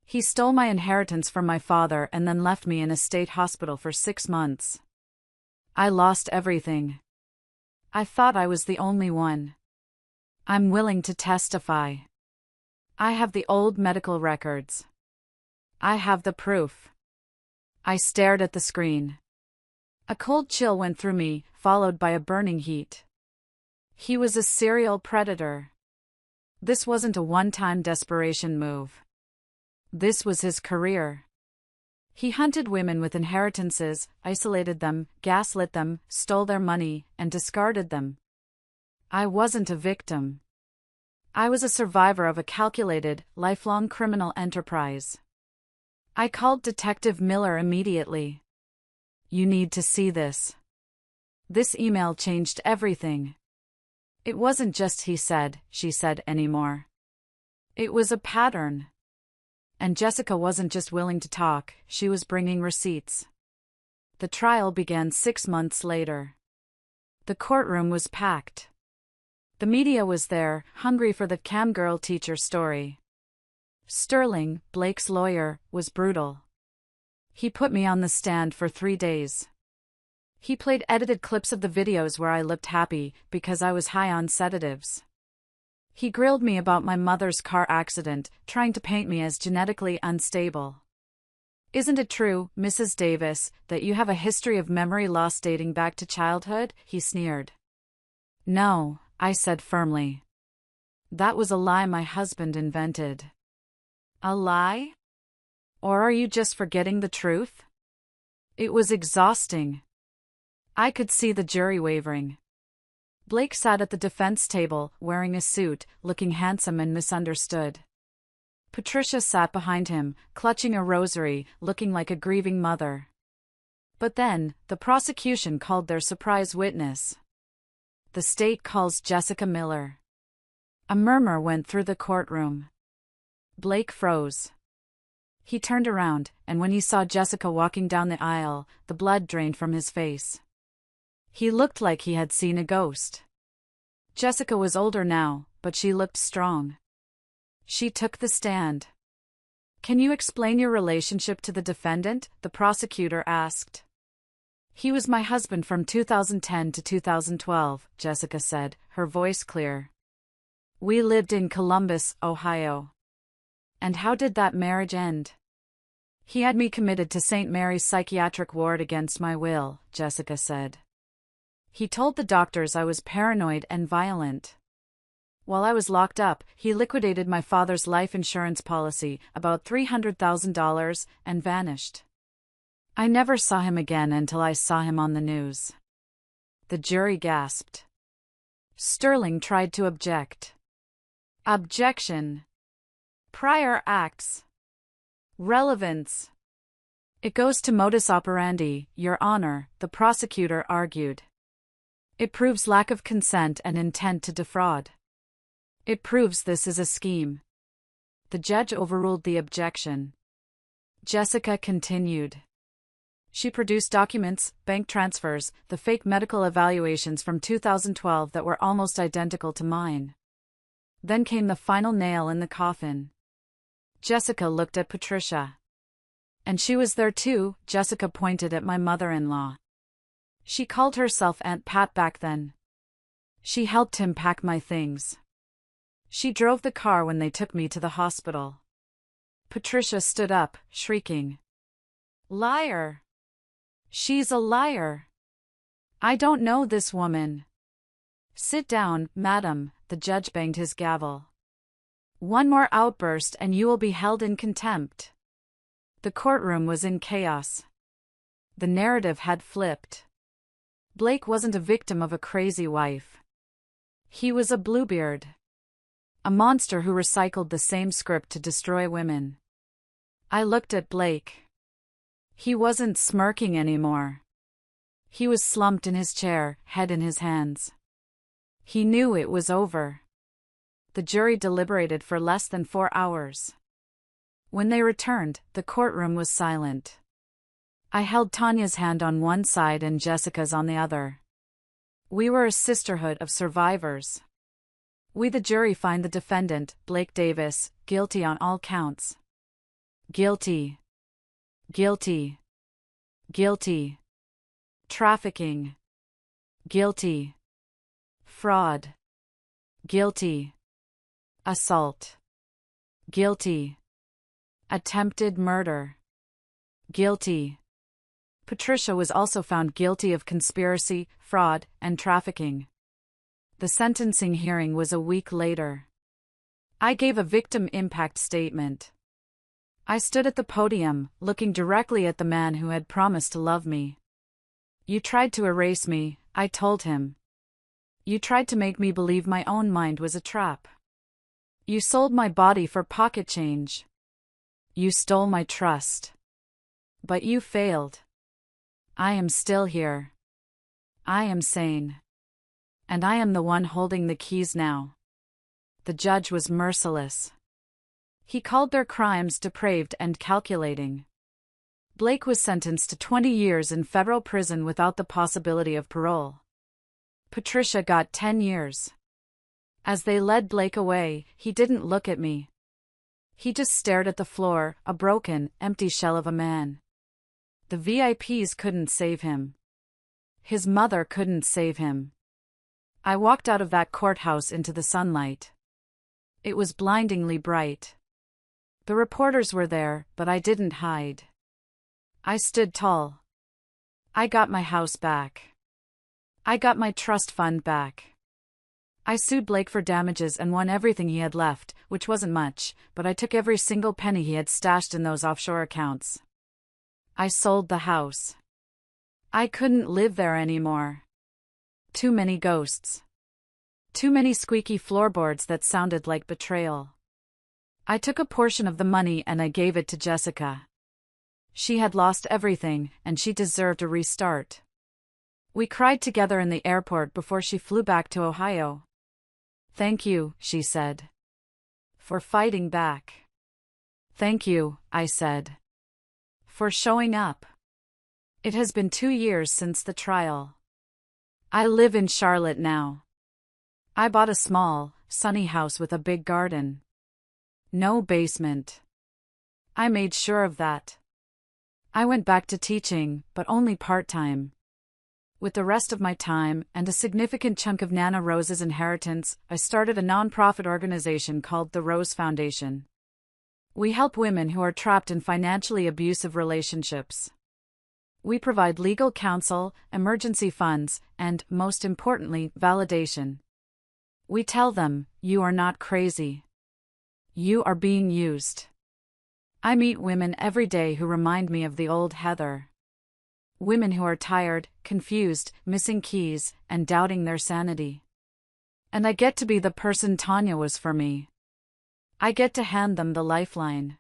He stole my inheritance from my father and then left me in a state hospital for 6 months. I lost everything. I thought I was the only one. I'm willing to testify. I have the old medical records. I have the proof. I stared at the screen. A cold chill went through me, followed by a burning heat. He was a serial predator. This wasn't a one-time desperation move. This was his career. He hunted women with inheritances, isolated them, gaslit them, stole their money, and discarded them. I wasn't a victim. I was a survivor of a calculated, lifelong criminal enterprise. I called Detective Miller immediately. You need to see this. This email changed everything. It wasn't just he said, she said anymore. It was a pattern. And Jessica wasn't just willing to talk, she was bringing receipts. The trial began 6 months later. The courtroom was packed. The media was there, hungry for the camgirl teacher story. Sterling, Blake's lawyer, was brutal. He put me on the stand for 3 days. He played edited clips of the videos where I looked happy because I was high on sedatives. He grilled me about my mother's car accident, trying to paint me as genetically unstable. Isn't it true, Mrs. Davis, that you have a history of memory loss dating back to childhood? He sneered. No, I said firmly. That was a lie my husband invented. A lie? Or are you just forgetting the truth? It was exhausting. I could see the jury wavering. Blake sat at the defense table, wearing a suit, looking handsome and misunderstood. Patricia sat behind him, clutching a rosary, looking like a grieving mother. But then, the prosecution called their surprise witness. The state calls Jessica Miller. A murmur went through the courtroom. Blake froze. He turned around, and when he saw Jessica walking down the aisle, the blood drained from his face. He looked like he had seen a ghost. Jessica was older now, but she looked strong. She took the stand. Can you explain your relationship to the defendant? The prosecutor asked. He was my husband from 2010 to 2012, Jessica said, her voice clear. We lived in Columbus, Ohio. And how did that marriage end? He had me committed to St. Mary's psychiatric ward against my will, Jessica said. He told the doctors I was paranoid and violent. While I was locked up, he liquidated my father's life insurance policy, about $300,000, and vanished. I never saw him again until I saw him on the news. The jury gasped. Sterling tried to object. Objection. Prior acts. Relevance. It goes to modus operandi, Your Honor, the prosecutor argued. It proves lack of consent and intent to defraud. It proves this is a scheme. The judge overruled the objection. Jessica continued. She produced documents, bank transfers, the fake medical evaluations from 2012 that were almost identical to mine. Then came the final nail in the coffin. Jessica looked at Patricia. And she was there too, Jessica pointed at my mother-in-law. She called herself Aunt Pat back then. She helped him pack my things. She drove the car when they took me to the hospital. Patricia stood up, shrieking. Liar! She's a liar! I don't know this woman. Sit down, madam, the judge banged his gavel. One more outburst and you will be held in contempt. The courtroom was in chaos. The narrative had flipped. Blake wasn't a victim of a crazy wife. He was a Bluebeard. A monster who recycled the same script to destroy women. I looked at Blake. He wasn't smirking anymore. He was slumped in his chair, head in his hands. He knew it was over. The jury deliberated for less than 4 hours. When they returned, the courtroom was silent. I held Tanya's hand on one side and Jessica's on the other. We were a sisterhood of survivors. We the jury find the defendant, Blake Davis, guilty on all counts. Guilty. Guilty. Guilty. Trafficking. Guilty. Fraud. Guilty. Assault. Guilty. Attempted murder. Guilty. Patricia was also found guilty of conspiracy, fraud, and trafficking. The sentencing hearing was a week later. I gave a victim impact statement. I stood at the podium, looking directly at the man who had promised to love me. "You tried to erase me," I told him. "You tried to make me believe my own mind was a trap. You sold my body for pocket change. You stole my trust. But you failed. I am still here. I am sane. And I am the one holding the keys now." The judge was merciless. He called their crimes depraved and calculating. Blake was sentenced to 20 years in federal prison without the possibility of parole. Patricia got 10 years. As they led Blake away, he didn't look at me. He just stared at the floor, a broken, empty shell of a man. The VIPs couldn't save him. His mother couldn't save him. I walked out of that courthouse into the sunlight. It was blindingly bright. The reporters were there, but I didn't hide. I stood tall. I got my house back. I got my trust fund back. I sued Blake for damages and won everything he had left, which wasn't much, but I took every single penny he had stashed in those offshore accounts. I sold the house. I couldn't live there anymore. Too many ghosts. Too many squeaky floorboards that sounded like betrayal. I took a portion of the money and I gave it to Jessica. She had lost everything, and she deserved a restart. We cried together in the airport before she flew back to Ohio. "Thank you," she said. "For fighting back." "Thank you," I said. "For showing up." It has been 2 years since the trial. I live in Charlotte now. I bought a small, sunny house with a big garden. No basement. I made sure of that. I went back to teaching, but only part-time. With the rest of my time, and a significant chunk of Nana Rose's inheritance, I started a non-profit organization called the Rose Foundation. We help women who are trapped in financially abusive relationships. We provide legal counsel, emergency funds, and, most importantly, validation. We tell them, "You are not crazy. You are being used." I meet women every day who remind me of the old Heather. Women who are tired, confused, missing keys, and doubting their sanity. And I get to be the person Tanya was for me. I get to hand them the lifeline.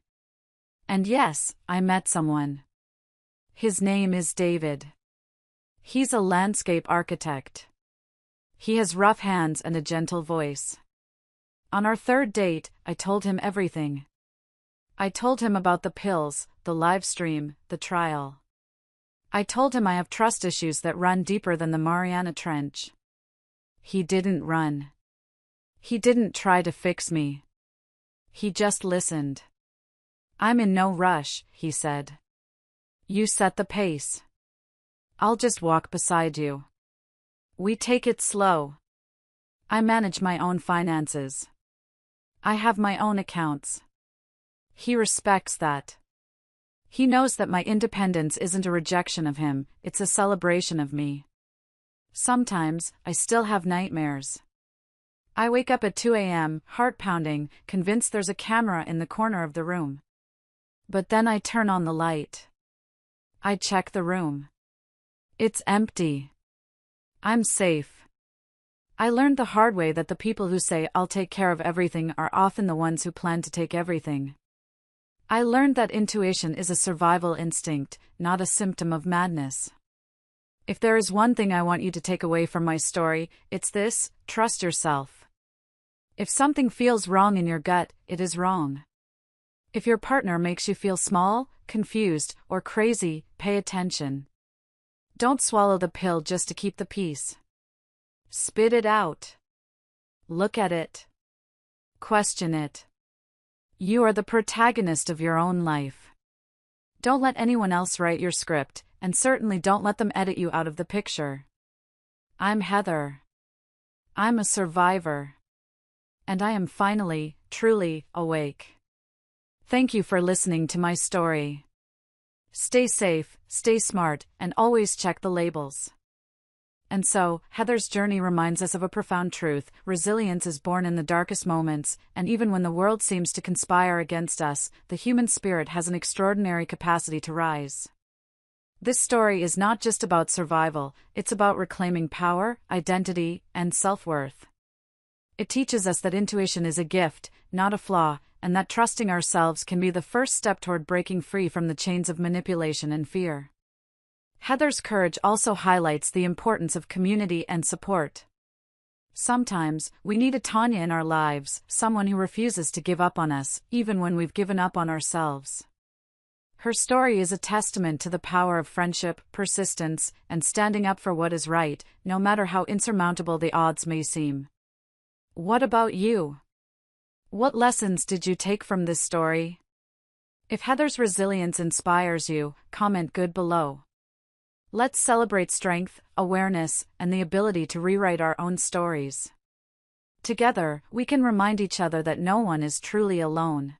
And yes, I met someone. His name is David. He's a landscape architect. He has rough hands and a gentle voice. On our third date, I told him everything. I told him about the pills, the live stream, the trial. I told him I have trust issues that run deeper than the Mariana Trench. He didn't run. He didn't try to fix me. He just listened. "I'm in no rush," he said. "You set the pace. I'll just walk beside you. We take it slow. I manage my own finances. I have my own accounts." He respects that. He knows that my independence isn't a rejection of him, it's a celebration of me. Sometimes, I still have nightmares. I wake up at 2 a.m., heart pounding, convinced there's a camera in the corner of the room. But then I turn on the light. I check the room. It's empty. I'm safe. I learned the hard way that the people who say, "I'll take care of everything," are often the ones who plan to take everything. I learned that intuition is a survival instinct, not a symptom of madness. If there is one thing I want you to take away from my story, it's this: trust yourself. If something feels wrong in your gut, it is wrong. If your partner makes you feel small, confused, or crazy, pay attention. Don't swallow the pill just to keep the peace. Spit it out. Look at it. Question it. You are the protagonist of your own life. Don't let anyone else write your script, and certainly don't let them edit you out of the picture. I'm Heather. I'm a survivor. And I am finally, truly, awake. Thank you for listening to my story. Stay safe, stay smart, and always check the labels. And so, Heather's journey reminds us of a profound truth: resilience is born in the darkest moments, and even when the world seems to conspire against us, the human spirit has an extraordinary capacity to rise. This story is not just about survival, it's about reclaiming power, identity, and self-worth. It teaches us that intuition is a gift, not a flaw, and that trusting ourselves can be the first step toward breaking free from the chains of manipulation and fear. Heather's courage also highlights the importance of community and support. Sometimes, we need a Tanya in our lives, someone who refuses to give up on us, even when we've given up on ourselves. Her story is a testament to the power of friendship, persistence, and standing up for what is right, no matter how insurmountable the odds may seem. What about you? What lessons did you take from this story? If Heather's resilience inspires you, comment good below. Let's celebrate strength, awareness, and the ability to rewrite our own stories. Together, we can remind each other that no one is truly alone.